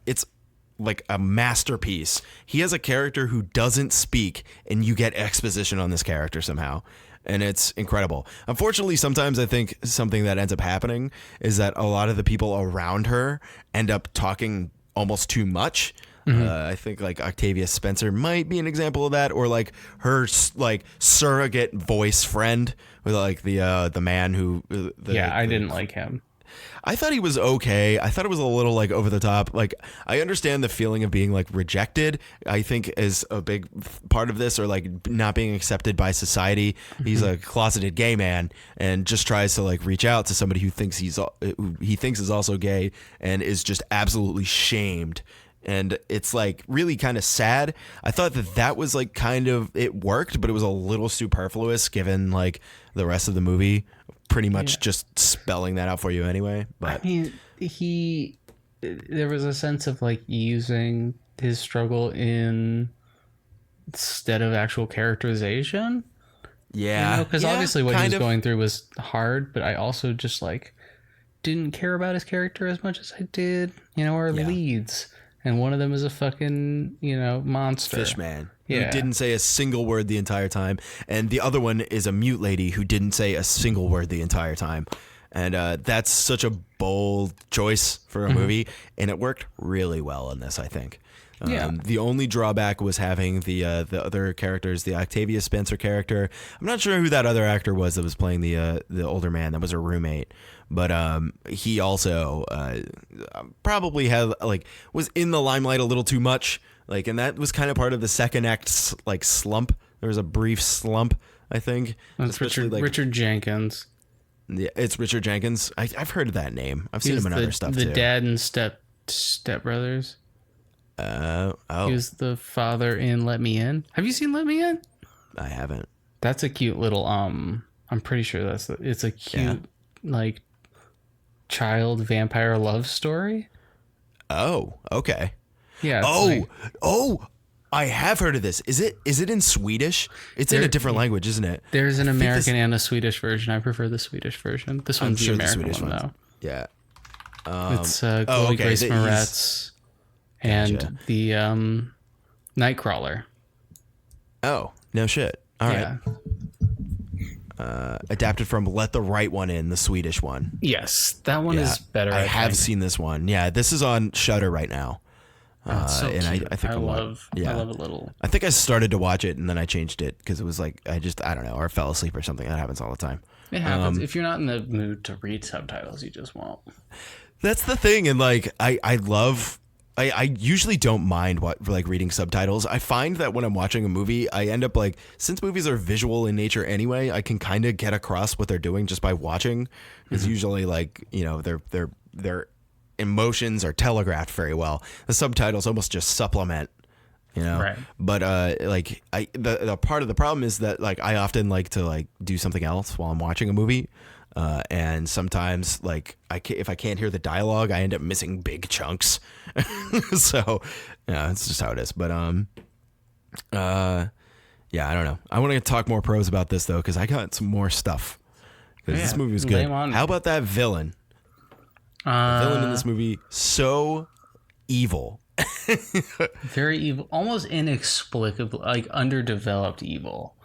a masterpiece. He has a character who doesn't speak, and you get exposition on this character somehow, and it's incredible. Unfortunately, sometimes I think something that ends up happening is that a lot of the people around her end up talking almost too much. I think like Octavia Spencer might be an example of that, or like her like surrogate voice friend with like the man who I didn't like him. I thought he was okay. I thought it was a little like over the top. Like, I understand the feeling of being like rejected, I think, is a big part of this, or like not being accepted by society. He's a closeted gay man and just tries to like reach out to somebody who thinks he thinks is also gay and is just absolutely shamed. And it's like really kind of sad. I thought that was like kind of, it worked, but it was a little superfluous given like the rest of the movie pretty much just spelling that out for you anyway. But I mean, there was a sense of like using his struggle instead of actual characterization. Yeah. Because obviously what he was going through was hard, but I also just like didn't care about his character as much as I did, our leads. And one of them is a fucking, monster. FishMan. Who didn't say a single word the entire time. And the other one is a mute lady who didn't say a single word the entire time. And that's such a bold choice for a movie. And it worked really well in this, I think. The only drawback was having the other characters, the Octavia Spencer character. I'm not sure who that other actor was that was playing the older man that was her roommate. But he also probably had was in the limelight a little too much. And that was kind of part of the second act slump. There was a brief slump, I think. That's Richard Jenkins. Yeah, it's Richard Jenkins. I've heard of that name. I've seen him in other stuff too. The dad in Step Brothers. He was the father in Let Me In. Have you seen Let Me In? I haven't. That's a cute little I'm pretty sure it's a cute child vampire love story. Oh, okay. Yeah. I have heard of this. Is it in Swedish? It's in a different language, isn't it? There's an American and a Swedish version. I prefer the Swedish version. This one's the American one, though. Yeah. It's Chloe Grace Moretz and the Nightcrawler. Oh, no shit. All right. Adapted from Let the Right One In, the Swedish one. Yes, that one is better. I have seen this one. Yeah, this is on Shudder right now. So and cute. I think I love it a little. I think I started to watch it and then I changed it because it was like I don't know, or fell asleep or something. That happens all the time. It happens. If you're not in the mood to read subtitles, you just won't. That's the thing, and I usually don't mind reading subtitles. I find that when I'm watching a movie, I end up since movies are visual in nature anyway, I can kind of get across what they're doing just by watching. It's usually their emotions are telegraphed very well. The subtitles almost just supplement, Right. But the part of the problem is that I often like to do something else while I'm watching a movie. And sometimes if I can't hear the dialogue, I end up missing big chunks. So yeah, it's just how it is. But yeah, I don't know. I want to talk more pros about this though, because I got some more stuff. Because this movie was good. How about that villain? The villain in this movie, so evil. Very evil, almost inexplicably, underdeveloped evil.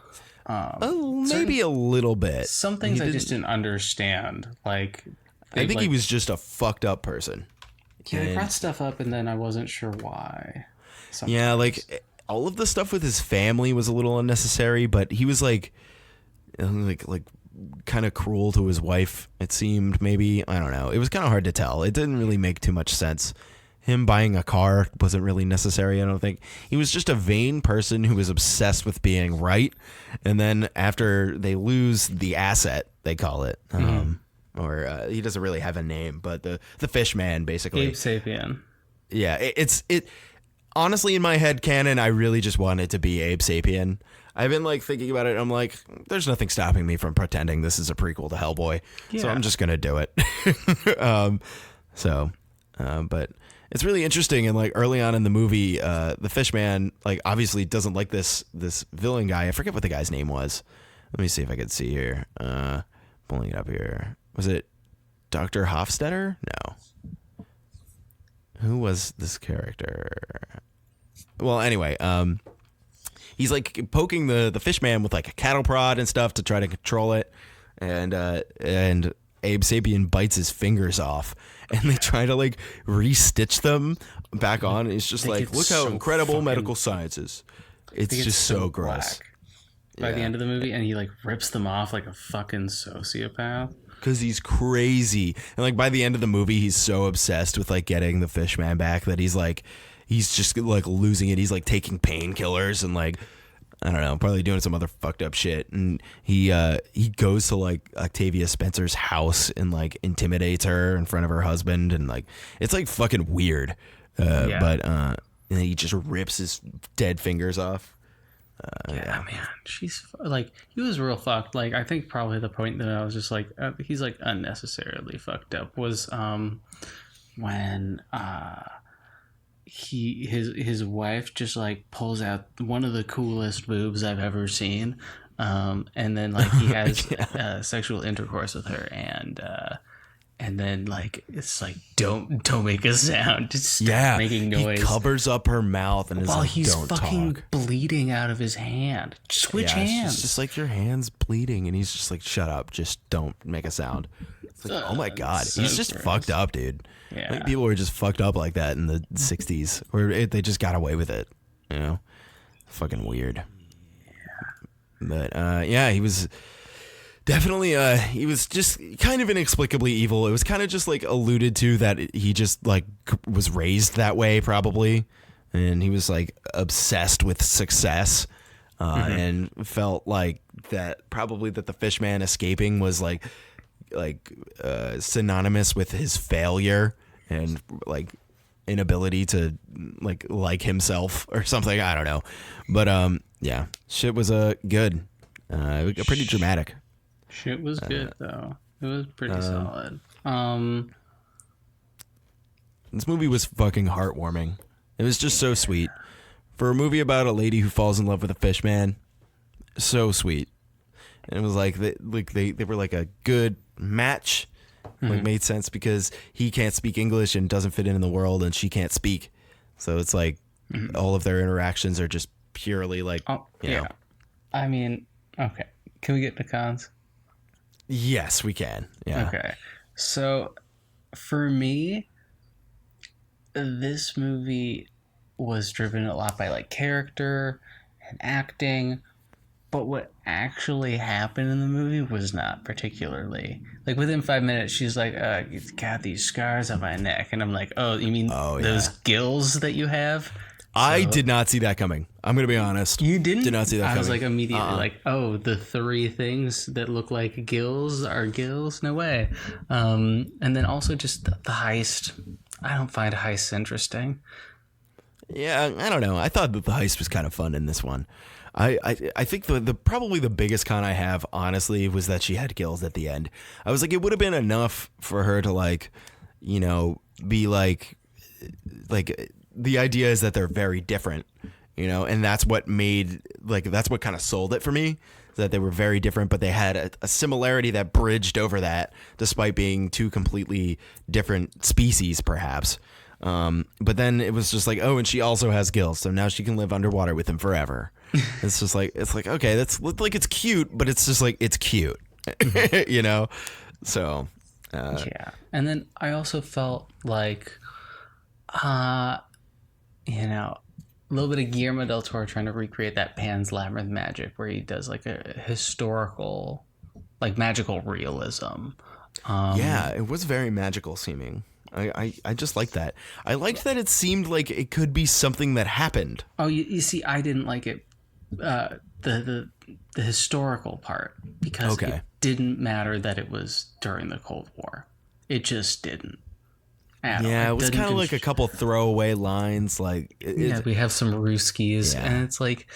Maybe a little bit. Some things I just didn't understand. I think he was just a fucked up person. Yeah, he brought stuff up, and then I wasn't sure why. Sometimes. Yeah, all of the stuff with his family was a little unnecessary, but he was kind of cruel to his wife. It seemed, maybe, I don't know. It was kind of hard to tell. It didn't really make too much sense. Him buying a car wasn't really necessary, I don't think. He was just a vain person who was obsessed with being right. And then after they lose the asset, they call it, or he doesn't really have a name, but the FishMan, basically. Abe Sapien. Yeah, it honestly, in my head canon, I really just want it to be Abe Sapien. I've been thinking about it. I'm like, there's nothing stopping me from pretending this is a prequel to Hellboy. Yeah. So I'm just going to do it. But it's really interesting. And early on in the movie, the FishMan obviously doesn't like this villain guy. I forget what the guy's name was. Let me see if I can see here. Pulling it up here. Was it Dr. Hofstetter? No. Who was this character? Well, anyway, he's poking the FishMan with a cattle prod and stuff to try to control it. And Abe Sapien bites his fingers off, and they try to re-stitch them back on. And it's just look how incredible medical science is. It's just so gross. by the end of the movie, and he like rips them off like a fucking sociopath. Because he's crazy. And like by the end of the movie, he's so obsessed with like getting the FishMan back that he's just like losing it. He's like taking painkillers and like, I don't know, probably doing some other fucked up shit. And he goes to like Octavia Spencer's house and like intimidates her in front of her husband. And like, it's like fucking weird. But and then he just rips his dead fingers off. Man, she's like, he was real fucked. Like, I think probably the point that I was just like, he's like unnecessarily fucked up was when his wife just like pulls out one of the coolest boobs I've ever seen, and then like he has sexual intercourse with her, and then like it's like don't make a sound, just stop making noise. He covers up her mouth and while is like, he's don't fucking talk. bleeding out of his hand. Switch hands. It's just like your hand's bleeding, and he's just like, shut up, just don't make a sound. It's like, oh my god, so he's just gross. fucked up, dude. Yeah. Like people were just fucked up like that in the 60s, where they just got away with it, you know? Fucking weird. But he was definitely he was just kind of inexplicably evil. It was kind of just like alluded to that he just like was raised that way probably, and he was like obsessed with success, and felt like that probably that the FishMan escaping was like synonymous with his failure and like inability to like himself or something. I don't know, but shit was good, pretty dramatic. Shit was good though. It was pretty solid. This movie was fucking heartwarming. It was just so sweet for a movie about a lady who falls in love with a FishMan. So sweet. And it was like they were like a good match. Like made sense because he can't speak English and doesn't fit in the world, and she can't speak. So it's like all of their interactions are just purely like, you know. I mean, okay. Can we get to cons? Yes, we can. Yeah. Okay. So for me, this movie was driven a lot by like character and acting, but what actually happened in the movie was not particularly. Like within 5 minutes, she's like, "It's got these scars on my neck," and I'm like, "Oh, you mean those gills that you have?" I did not see that coming. I'm going to be honest. You didn't? Did not see that coming. I was like immediately like, oh, the three things that look like gills are gills? No way. And then also just the heist. I don't find heists interesting. Yeah, I don't know. I thought that the heist was kind of fun in this one. I think the probably the biggest con I have, honestly, was that she had gills at the end. I was like, it would have been enough for her to like, you know, be like the idea is that they're very different, you know, and that's what made that's what kind of sold it for me, that they were very different, but they had a similarity that bridged over that despite being two completely different species, perhaps. But then it was just like, oh, and she also has gills, so now she can live underwater with him forever. It's just like, okay, that's like, it's cute, but it's just like, it's cute, you know? So, yeah. And then I also felt like, you know, a little bit of Guillermo del Toro trying to recreate that Pan's Labyrinth magic where he does like a historical, like magical realism. Yeah, it was very magical seeming. I just liked that. I liked that it seemed like it could be something that happened. Oh, you see, I didn't like it, the historical part, because it didn't matter that it was during the Cold War. It just didn't. Yeah, it was kind of like a couple throwaway lines. Like, we have some Ruskies, and it's like,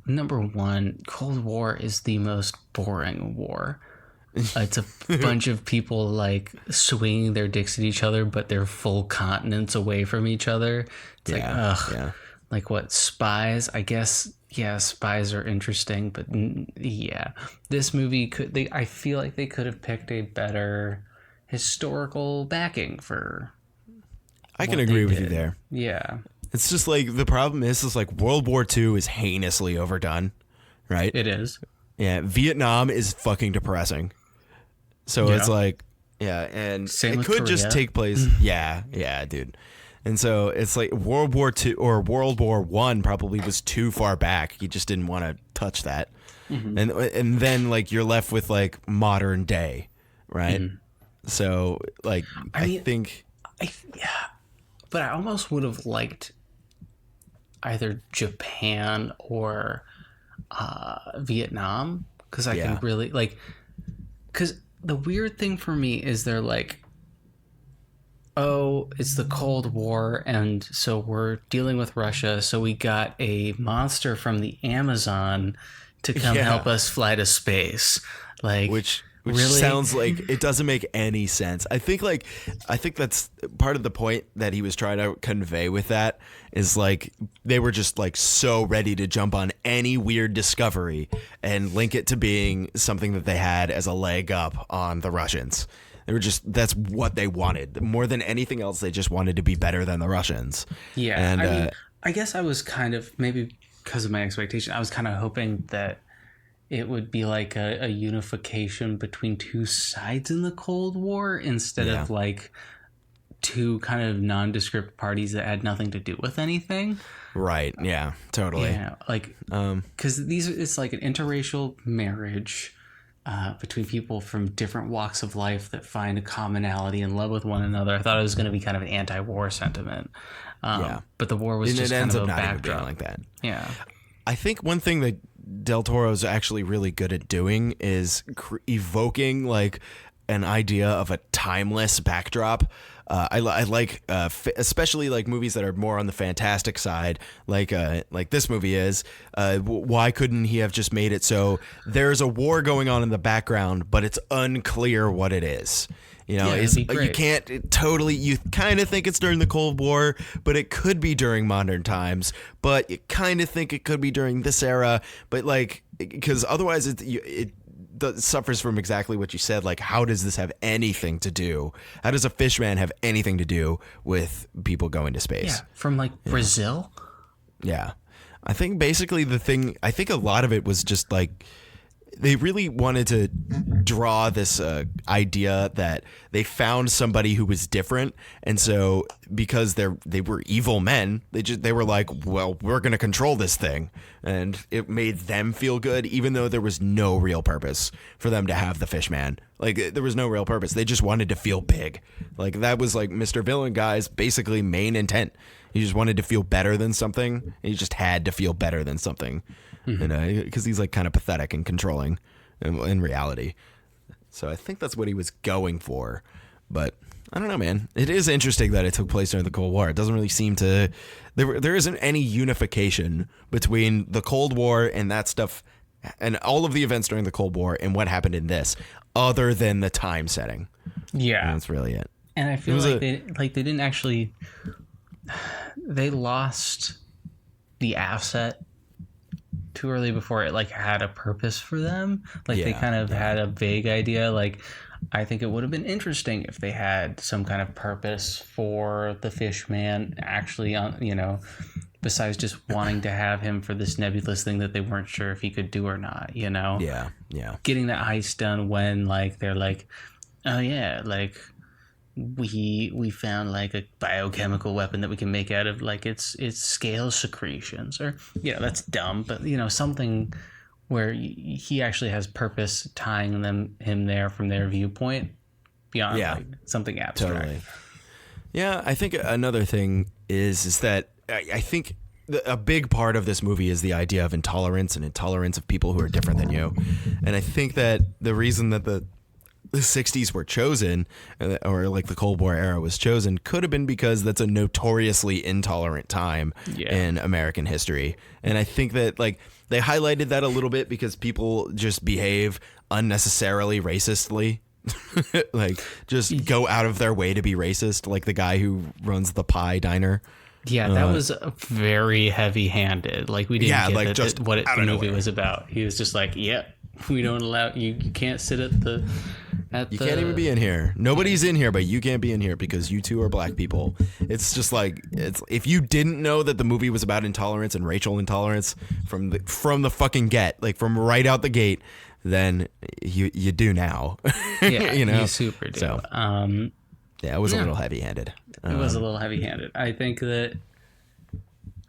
number one, Cold War is the most boring war. It's a bunch of people like swinging their dicks at each other, but they're full continents away from each other. It's like, ugh. Yeah. Like what, spies? I guess, yeah, spies are interesting, but yeah, this movie I feel like they could have picked a better historical backing for. I can agree with you there. Yeah. It's just like, the problem is like World War II is heinously overdone, right? It is. Yeah. Vietnam is fucking depressing. So it's like, yeah. And same it could just take place. Yeah. Yeah, dude. And so it's like World War II or World War I probably was too far back. He just didn't want to touch that. and then like you're left with like modern day, right? So like I think yeah, but I almost would have liked either Japan or Vietnam, because I can really like, because the weird thing for me is they're like, oh, it's the Cold War, and so we're dealing with Russia, so we got a monster from the Amazon to come help us fly to space. Like, which really? sounds like it doesn't make any sense. I think that's part of the point that he was trying to convey with that is like they were just like so ready to jump on any weird discovery and link it to being something that they had as a leg up on the Russians. They were just, that's what they wanted. More than anything else, they just wanted to be better than the Russians. Yeah. And, I mean, I guess I was kind of, maybe because of my expectation, I was kind of hoping that it would be like a unification between two sides in the Cold War instead of like two kind of nondescript parties that had nothing to do with anything. Right. Yeah, totally. Yeah. Like, because it's like an interracial marriage between people from different walks of life that find a commonality and love with one another. I thought it was going to be kind of an anti-war sentiment. But the war was just kind of a backdrop. Like that. Yeah. I think one thing that Del Toro's actually really good at doing is evoking like an idea of a timeless backdrop. I like especially like movies that are more on the fantastic side, like this movie is. Why couldn't he have just made it so there's a war going on in the background, but it's unclear what it is? You know, you can't you kind of think it's during the Cold War, but it could be during modern times. But you kind of think it could be during this era, but like because otherwise it suffers from exactly what you said. Like, how does this have anything to do? How does a FishMan have anything to do with people going to space? Yeah, from like Brazil. Yeah, I think basically I think a lot of it was just like they really wanted to draw this idea that they found somebody who was different, and so because they were evil men, they were like, well, we're gonna control this thing, and it made them feel good, even though there was no real purpose for them to have the Fishman. Like there was no real purpose. They just wanted to feel big. Like that was like Mr. Villain Guy's basically main intent. He just wanted to feel better than something. He just had to feel better than something. Because he's like kind of pathetic and controlling in reality. So I think that's what he was going for. But I don't know, man. It is interesting that it took place during the Cold War. It doesn't really seem to... There isn't any unification between the Cold War and that stuff and all of the events during the Cold War and what happened in this, other than the time setting. Yeah. And that's really it. And I feel like they didn't actually... They lost the asset too early before it like had a purpose for them. Like they kind of had a vague idea. Like I think it would have been interesting if they had some kind of purpose for the Fishman actually on, you know, besides just wanting to have him for this nebulous thing that they weren't sure if he could do or not, you know? Yeah. Getting that heist done when like they're like, oh yeah, like we found like a biochemical weapon that we can make out of like its scale secretions, or that's dumb, but something where he actually has purpose tying him there from their viewpoint beyond like something abstract. Totally. Yeah, I think another thing is that I think a big part of this movie is the idea of intolerance of people who are different than you, and I think that the reason that the 60s were chosen, or like the Cold War era was chosen, could have been because that's a notoriously intolerant time in American history. And I think that like they highlighted that a little bit because people just behave unnecessarily racistly. Like just go out of their way to be racist, like the guy who runs the pie diner. Yeah, that was very heavy-handed. Like we didn't get just what the movie was about. He was just like, we don't allow you can't sit at the you can't even be in here. Nobody's in here, but you can't be in here because you two are black people. It's just like if you didn't know that the movie was about intolerance and racial intolerance from the fucking from right out the gate, then you do now. Yeah, you super do. So, it was a little heavy-handed. It was a little heavy-handed. I think that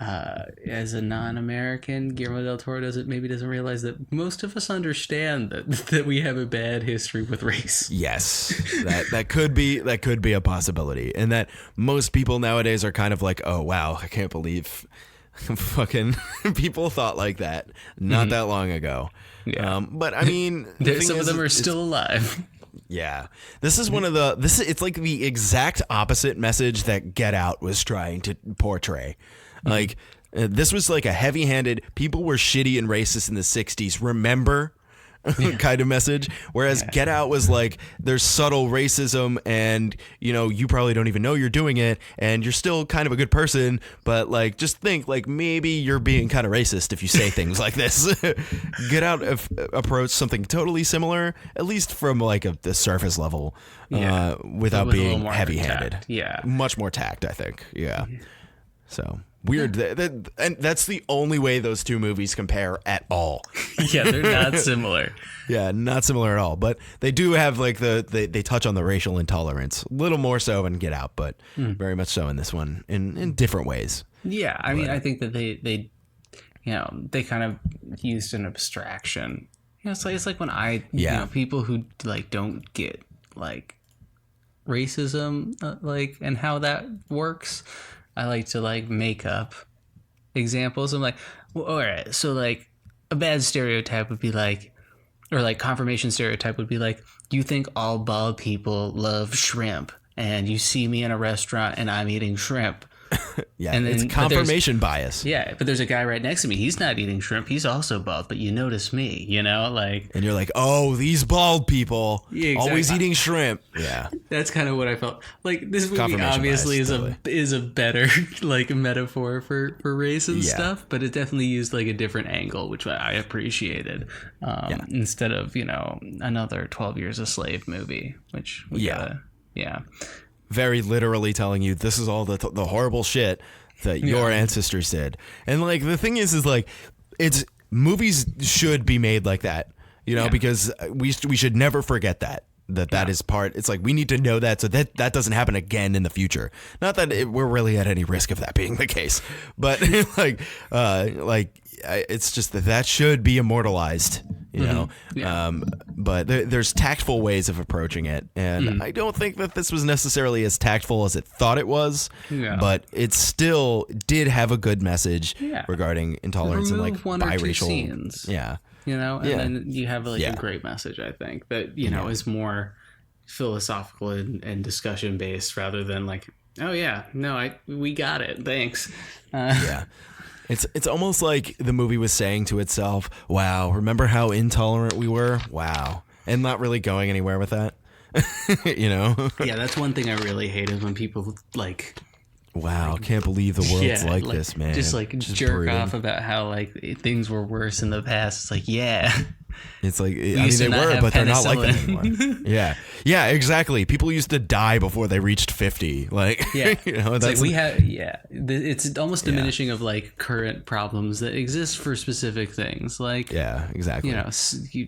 as a non-American, Guillermo del Toro doesn't realize that most of us understand that we have a bad history with race. Yes, that could be a possibility, and that most people nowadays are kind of like, oh wow, I can't believe fucking people thought like that not that long ago. Yeah. But I mean, some of them are still alive. Yeah, this is it's like the exact opposite message that Get Out was trying to portray. Like, this was like a heavy-handed, people were shitty and racist in the 60s, remember? Kind of message. Whereas Get Out was like, there's subtle racism and, you probably don't even know you're doing it and you're still kind of a good person, but like, just think like maybe you're being kind of racist if you say things like this. Get Out approached something totally similar, at least from like the surface level, without being heavy-handed. Yeah. Much more tact, I think. Yeah. So... weird. And that's the only way those two movies compare at all. Yeah, they're not similar. Yeah, not similar at all. But they do have like they touch on the racial intolerance a little more so in Get Out, but very much so in this one in different ways. Yeah, I mean, I think that they kind of used an abstraction. It's like when people who like don't get like racism like and how that works. I like to like make up examples. I'm like, well, all right, so like a bad stereotype would be like, or like confirmation stereotype would be like, you think all bald people love shrimp and you see me in a restaurant and I'm eating shrimp. Yeah, and then, it's confirmation bias. Yeah, but there's a guy right next to me. He's not eating shrimp. He's also bald, but you notice me, like. And you're like, oh, these bald people always eating shrimp. Yeah, that's kind of what I felt. Like this movie obviously is a better like metaphor for race and stuff, but it definitely used like a different angle, which I appreciated. Instead of another 12 Years a Slave movie, which very literally telling you this is all the horrible shit that your ancestors did. And like the thing is like it's movies should be made like that, because we should never forget that is part. It's like we need to know that so that doesn't happen again in the future. Not that we're really at any risk of that being the case, but it's just that should be immortalized, but there's tactful ways of approaching it, and I don't think that this was necessarily as tactful as it thought it was, but it still did have a good message regarding intolerance and like biracial scenes. And then you have like a great message, I think, that is more philosophical and discussion based rather than like, oh yeah, no, we got it, thanks. It's almost like the movie was saying to itself, wow, remember how intolerant we were? Wow. And not really going anywhere with that. Yeah, that's one thing I really hated when people like, wow, can't believe the world's like this, man. Just jerk brooding off about how like things were worse in the past. It's like, it's like, I mean, they were, but they're not like that anymore. Yeah, exactly. People used to die before they reached 50. Like, it's like we have, it's almost diminishing of like current problems that exist for specific things. Like, exactly.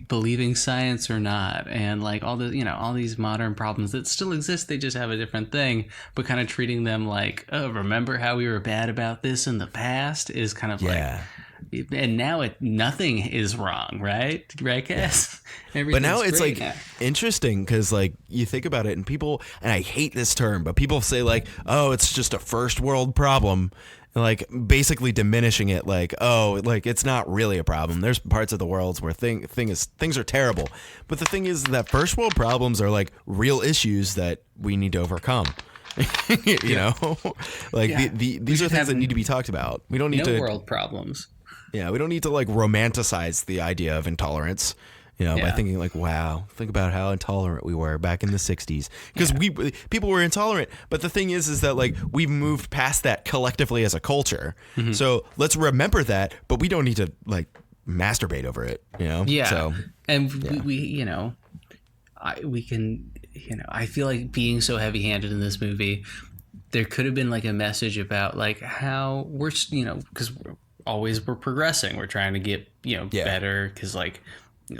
Believing science or not, and like all the, all these modern problems that still exist. They just have a different thing, but kind of treating them like, oh, remember how we were bad about this in the past is kind of like. And now nothing is wrong, right, Cass? But now it's like interesting because like you think about it, and people, and I hate this term, but people say like, oh, it's just a first world problem, and like basically diminishing it, like, oh, like it's not really a problem. There's parts of the world where things are terrible, but the thing is that first world problems are like real issues that we need to overcome. These are things that need to be talked about. We don't need to world problems. Yeah, we don't need to like romanticize the idea of intolerance, by thinking like, wow, think about how intolerant we were back in the 60s. Because people were intolerant. But the thing is that like we've moved past that collectively as a culture. Mm-hmm. So let's remember that, but we don't need to like masturbate over it, Yeah. So, and we can, I feel like being so heavy-handed in this movie, there could have been like a message about like how we're, because we're progressing, we're trying to get better, because like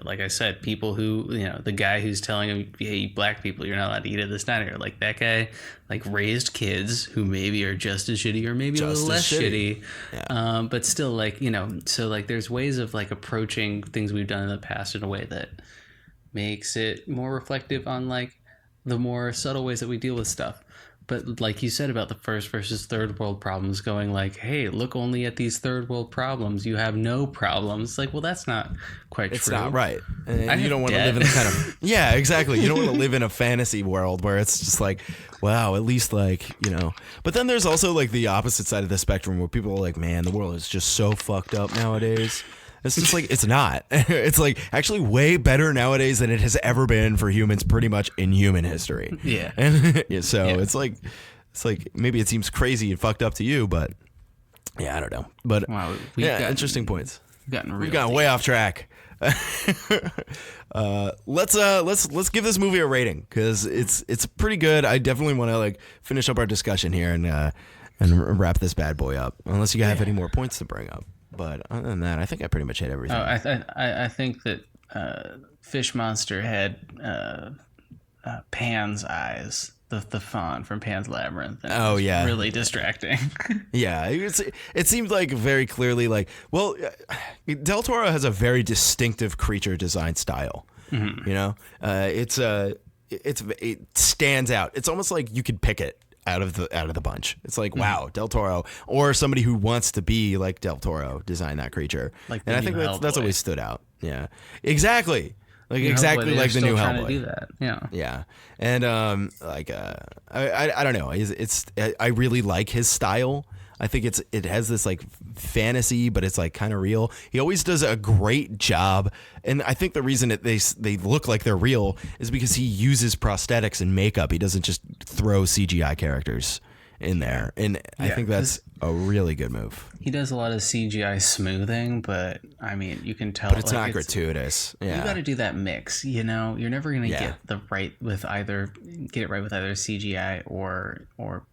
like I said, people who, the guy who's telling him, hey, black people, you're not allowed to eat at this diner. Like that guy, like raised kids who maybe are just as shitty or maybe a little less shitty. Yeah. But still like, so like there's ways of like approaching things we've done in the past in a way that makes it more reflective on like the more subtle ways that we deal with stuff. But like you said about the first versus third world problems, going like, hey, look only at these third world problems. You have no problems. It's like, well, that's not quite it's true. It's not right. And you don't want to live in the kind of... Yeah, exactly. You don't want to live in a fantasy world where it's just like, wow, at least like, But then there's also like the opposite side of the spectrum where people are like, man, the world is just so fucked up nowadays. It's just like, it's not. It's like actually way better nowadays than it has ever been for humans pretty much in human history. Yeah. And so it's like maybe it seems crazy and fucked up to you, but yeah, I don't know. But wow, interesting points. We've gotten way off track. Let's give this movie a rating because it's pretty good. I definitely want to like finish up our discussion here and wrap this bad boy up. Unless you have any more points to bring up. But other than that, I think I pretty much hit everything. I think that Fish Monster had Pan's eyes, the fawn from Pan's Labyrinth. Oh yeah, really distracting. Yeah, it seemed like very clearly like, well, Del Toro has a very distinctive creature design style. Mm-hmm. It stands out. It's almost like you could pick it out of the bunch. It's like, wow, Del Toro, or somebody who wants to be like Del Toro designed that creature. And I think that's always stood out. Yeah, exactly. Like exactly like the new Hellboy. To do that. Yeah. And I don't know. I really like his style. I think it has this like fantasy, but it's like kind of real. He always does a great job, and I think the reason they look like they're real is because he uses prosthetics and makeup. He doesn't just throw CGI characters in there, and I think that's a really good move. He does a lot of CGI smoothing, but I mean, you can tell. But it's not gratuitous. Yeah, you got to do that mix. You're never gonna get it right with either CGI or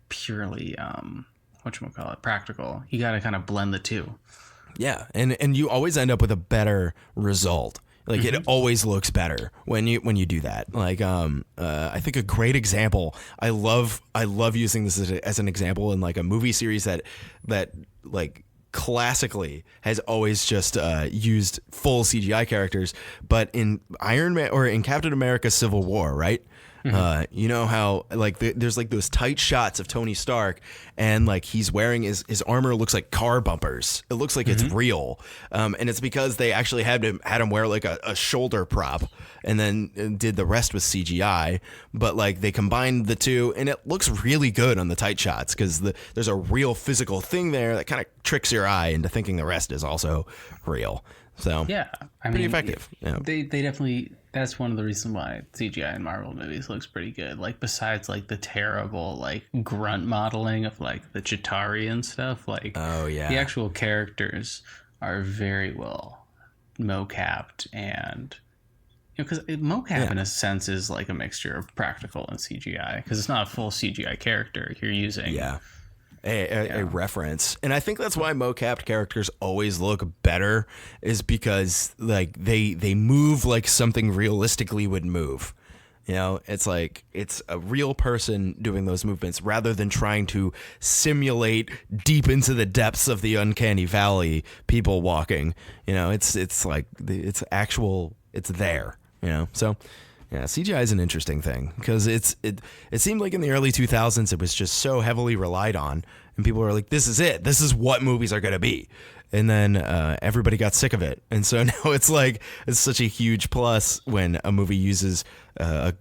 purely whatchamacallit, practical. You got to kind of blend the two. Yeah, and you always end up with a better result. Like it always looks better when you do that. Like I think a great example. I love using this as an example in like a movie series that like classically has always just used full CGI characters, but in Iron Man or in Captain America: Civil War, right? You know how like there's like those tight shots of Tony Stark and like he's wearing his armor looks like car bumpers. It looks like it's real. And it's because they actually had him wear like a shoulder prop and then did the rest with CGI. But like they combined the two and it looks really good on the tight shots because there's a real physical thing there that kind of tricks your eye into thinking the rest is also real. So yeah, pretty effective. They definitely. That's one of the reasons why CGI in Marvel movies looks pretty good. Like besides like the terrible like grunt modeling of like the Chitauri and stuff. Like the actual characters are very well mocapped and because mocap in a sense is like a mixture of practical and CGI because it's not a full CGI character you're using. Yeah. A reference, and I think that's why mocapped characters always look better is because like they move like something realistically would move. It's like it's a real person doing those movements rather than trying to simulate deep into the depths of the uncanny valley people walking. It's like it's actual. It's there. So. Yeah, CGI is an interesting thing because it seemed like in the early 2000s it was just so heavily relied on, and people were like, "This is it. This is what movies are going to be," and then everybody got sick of it, and so now it's like it's such a huge plus when a movie uses a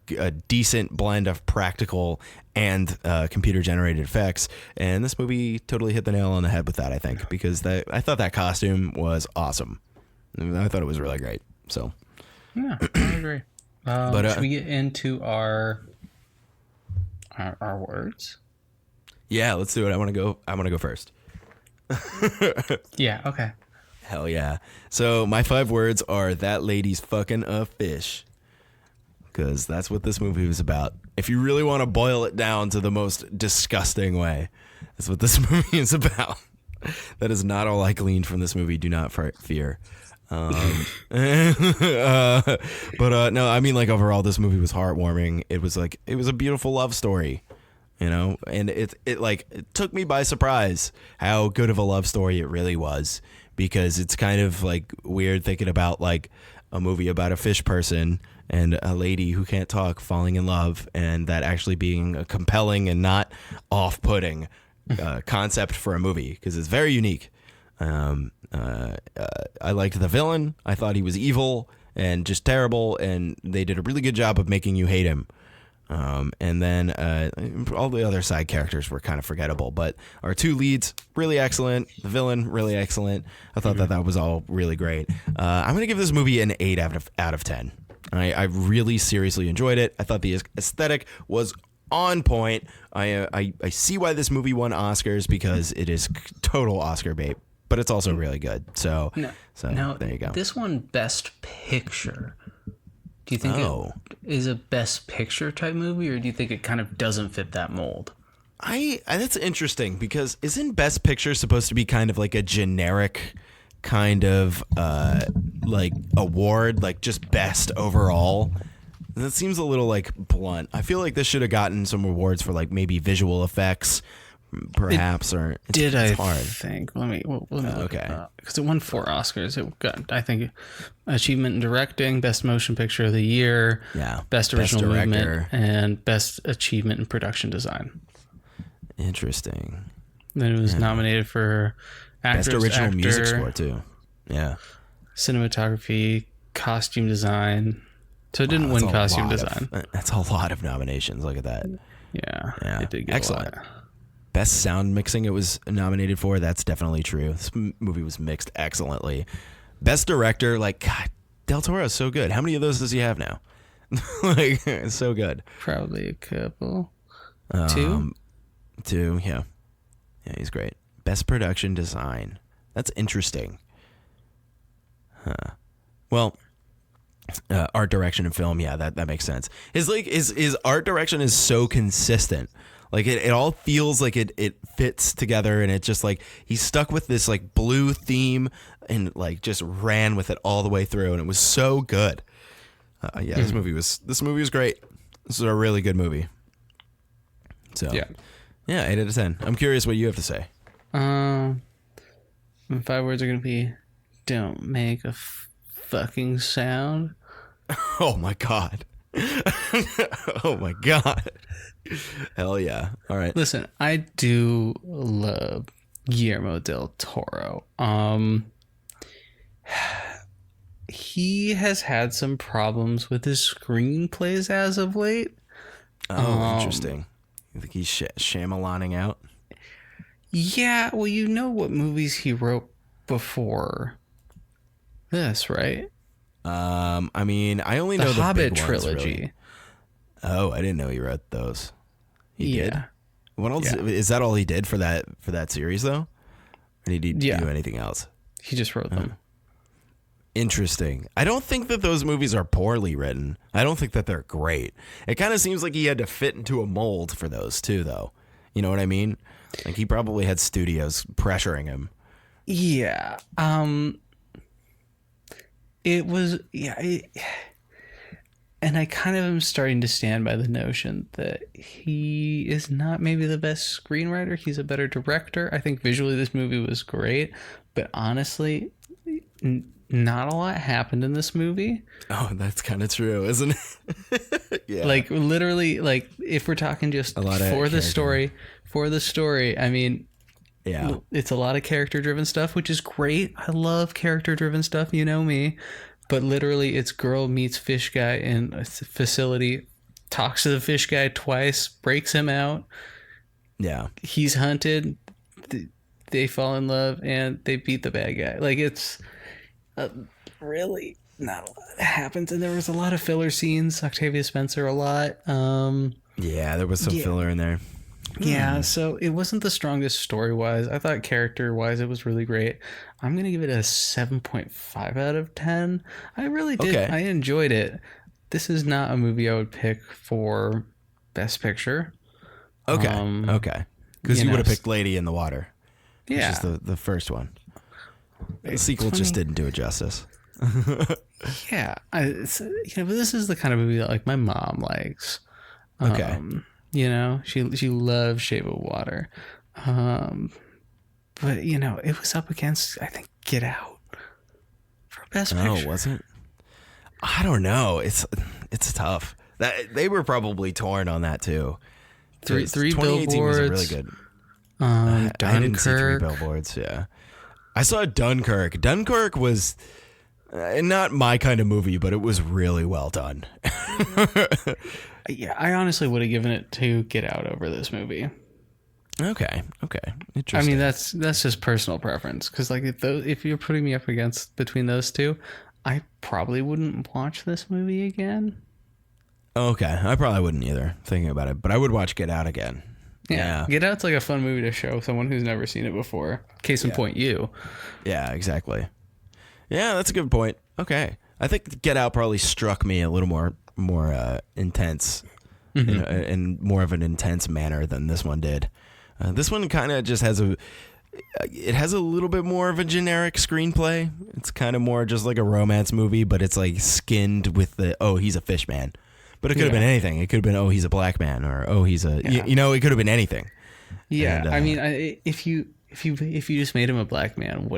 decent blend of practical and computer generated effects, and this movie totally hit the nail on the head with that. I think because I thought that costume was awesome. I thought it was really great. So yeah, I agree. Should we get into our words? Yeah, let's do it. I want to go first. Yeah. Okay. Hell yeah. So my 5 words are that lady's fucking a fish, because that's what this movie was about. If you really want to boil it down to the most disgusting way, that's what this movie is about. That is not all I gleaned from this movie. Do not fear. But no, I mean, like, overall, this movie was heartwarming. It was a beautiful love story, and it took me by surprise how good of a love story it really was, because it's kind of like weird thinking about like a movie about a fish person and a lady who can't talk falling in love, and that actually being a compelling and not off-putting concept for a movie, because it's very unique. I liked the villain. I thought he was evil and just terrible, and they did a really good job of making you hate him. And then all the other side characters were kind of forgettable, but our two leads, really excellent. The villain, really excellent. I thought that was all really great. I'm going to give this movie an 8 out of 10. I really seriously enjoyed it. I thought the aesthetic was on point. I see why this movie won Oscars, because it is total Oscar bait, but it's also really good. So there you go. This one, Best Picture. Do you think it is a Best Picture type movie, or do you think it kind of doesn't fit that mold? That's interesting, because isn't Best Picture supposed to be kind of like a generic kind of like award, like just best overall? That seems a little like blunt. I feel like this should have gotten some awards for like maybe visual effects, perhaps, it's hard. Think. Let me okay. Because it won 4 Oscars. It got, I think, Achievement in Directing, Best Motion Picture of the Year, Best Original Movement, and Best Achievement in Production Design. Interesting. Then it was nominated for Best Original Music Score too. Yeah. Cinematography, Costume Design. So it didn't win Costume Design. That's a lot of nominations. Look at that. Yeah. It did get excellent. A lot. Best sound mixing it was nominated for. That's definitely true. This movie was mixed excellently. Best director, like, God, Del Toro is so good. How many of those does he have now? Like, it's so good. Probably a couple. 2? 2, yeah. Yeah, he's great. Best production design. That's interesting. Huh. Well, art direction and film, yeah, that makes sense. His art direction is so consistent. Like it all feels like it fits together, and it just like he's stuck with this like blue theme and like just ran with it all the way through, and it was so good. This movie was great. This is a really good movie. So yeah, 8 out of 10. I'm curious what you have to say. 5 words are gonna be, don't make a fucking sound. Oh my god. Oh my god. Hell yeah. All right. Listen, I do love Guillermo del Toro. He has had some problems with his screenplays as of late. Oh, interesting. You think he's Shyamalan-ing out? Yeah, well, you know what movies he wrote before this, right? I mean, I only know the Hobbit big trilogy. Ones, really. Oh, I didn't know he wrote those. He did. What else? Yeah. Is that all he did for that series though? Or did he do anything else? He just wrote them. Interesting. I don't think that those movies are poorly written. I don't think that they're great. It kind of seems like he had to fit into a mold for those too, though. You know what I mean? Like he probably had studios pressuring him. Yeah. It was, and I kind of am starting to stand by the notion that he is not maybe the best screenwriter. He's a better director. I think visually this movie was great, but honestly, not a lot happened in this movie. Oh, that's kind of true, isn't it? Yeah. Like literally, like if we're talking just for the story, I mean, yeah, it's a lot of character driven stuff, which is great. I love character driven stuff. You know me. But literally, it's girl meets fish guy in a facility, talks to the fish guy twice, breaks him out. Yeah. He's hunted. They fall in love, and they beat the bad guy. Like, it's really not a lot happens. And there was a lot of filler scenes. Octavia Spencer a lot. Yeah, there was some filler in there. Yeah, so it wasn't the strongest story-wise. I thought character-wise it was really great. I'm going to give it a 7.5 out of 10. I really did. Okay. I enjoyed it. This is not a movie I would pick for Best Picture. Okay. Okay. Because you would have picked Lady in the Water. Yeah. Which is the first one. The sequel just didn't do it justice. Yeah, but this is the kind of movie that like my mom likes. Okay. She loves Shape of Water, but it was up against, I think, Get Out for Best Picture. Oh, was it? I don't know. It's tough. That they were probably torn on that too. Three 2018 billboards. was really good. Dunkirk. I didn't see Three Billboards. Yeah, I saw Dunkirk. Dunkirk was not my kind of movie, but it was really well done. Yeah, I honestly would have given it to Get Out over this movie. Okay, interesting. I mean, that's just personal preference, because like if you're putting me up against between those two, I probably wouldn't watch this movie again. Okay, I probably wouldn't either, thinking about it, but I would watch Get Out again. Yeah. Get Out's like a fun movie to show someone who's never seen it before. Case in point, you. Yeah, exactly. Yeah, that's a good point. Okay, I think Get Out probably struck me a little more intense, in more of an intense manner than this one did. This one kind of just has a little bit more of a generic screenplay. It's kind of more just like a romance movie, but it's like skinned with he's a fish man. But it could have been anything. It could have been, he's a black man, or he's a, it could have been anything. Yeah, and, I mean, if you just made him a black man,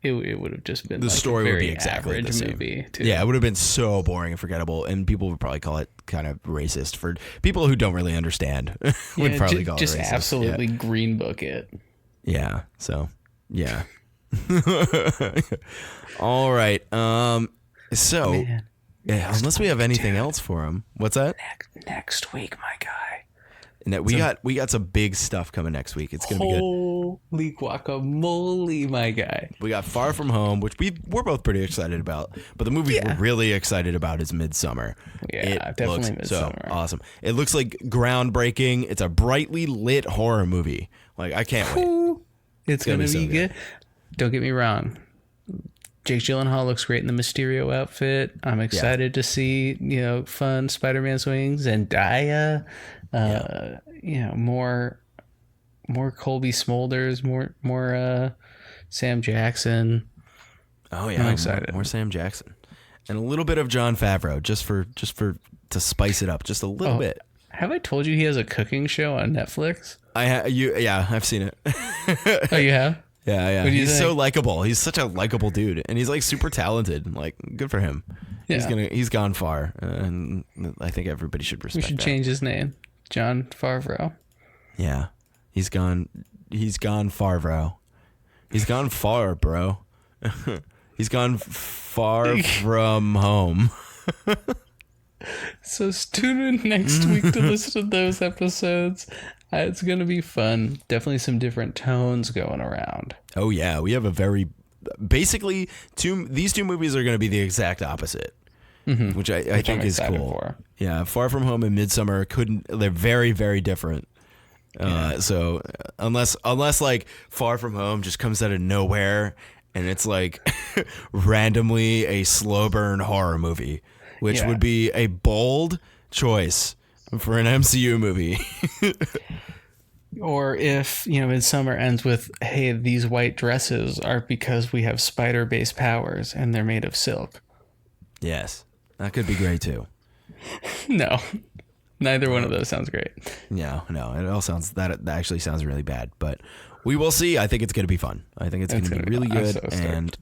it would have just been the like story a very would be exactly average the same. movie too. Yeah, it would have been so boring and forgettable, and people would probably call it kind of racist for people who don't really understand. Would probably call it just racist. absolutely green book it. Yeah. So yeah. All right. So. Man. Yeah, unless we have anything else for him. What's that? Next week, my guy. We got some big stuff coming next week. It's gonna be good. Holy guacamole, my guy. We got Far From Home, which we're both pretty excited about. But the movie we're really excited about is Midsummer. Yeah, it definitely looks Midsummer. so awesome. It looks like groundbreaking. It's a brightly lit horror movie. Like, I can't wait. It's gonna be so good. Don't get me wrong. Jake Gyllenhaal looks great in the Mysterio outfit. I'm excited to see, fun Spider-Man swings and Zendaya. More Colby Smulders, more Sam Jackson. Oh yeah, I'm excited. More Sam Jackson, and a little bit of Jon Favreau, just for to spice it up, just a little bit. Have I told you he has a cooking show on Netflix? I've seen it. Oh, you have? Yeah. What do you He's think? so likable. He's such a likable dude, and he's like super talented. Like, good for him. Yeah. He's gone far, and I think everybody should respect. We should that. change his name, Jon Favreau. Yeah, he's gone. He's gone far, bro. He's gone far, bro. He's gone far from home. So tune in next week to listen to those episodes. It's going to be fun. Definitely some different tones going around. Oh yeah, we have basically these two movies are going to be the exact opposite, which I think is cool. For. Yeah, Far From Home and Midsummer they're very, very different. So unless like Far From Home just comes out of nowhere and it's like randomly a slow burn horror movie, which would be a bold choice for an MCU movie. Or if, Midsummer ends with, hey, these white dresses are because we have spider-based powers and they're made of silk. Yes, that could be great too. No, neither one of those sounds great. No, it all sounds that actually sounds really bad, but we will see. I think it's going to be fun. I think it's going to be really good, so and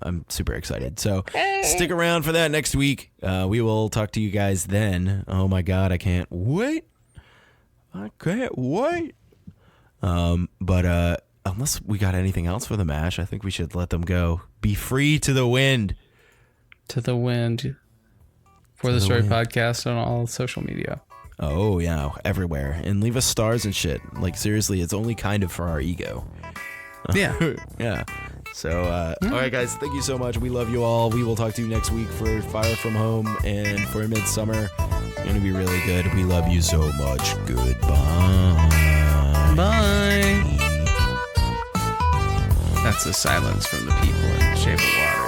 I'm super excited. So stick around for that next week. We will talk to you guys then. Oh my God, I can't wait. But unless we got anything else for the MASH, I think we should let them go. Be free to the wind. To the wind. For the Story Podcast on all social media. Oh, yeah, everywhere. And leave us stars and shit. Like, seriously, it's only kind of for our ego. Yeah. Yeah. So, all right, guys, thank you so much. We love you all. We will talk to you next week for Fire From Home and for Midsummer. It's going to be really good. We love you so much. Goodbye. Bye. That's the silence from the people in Shape of Water.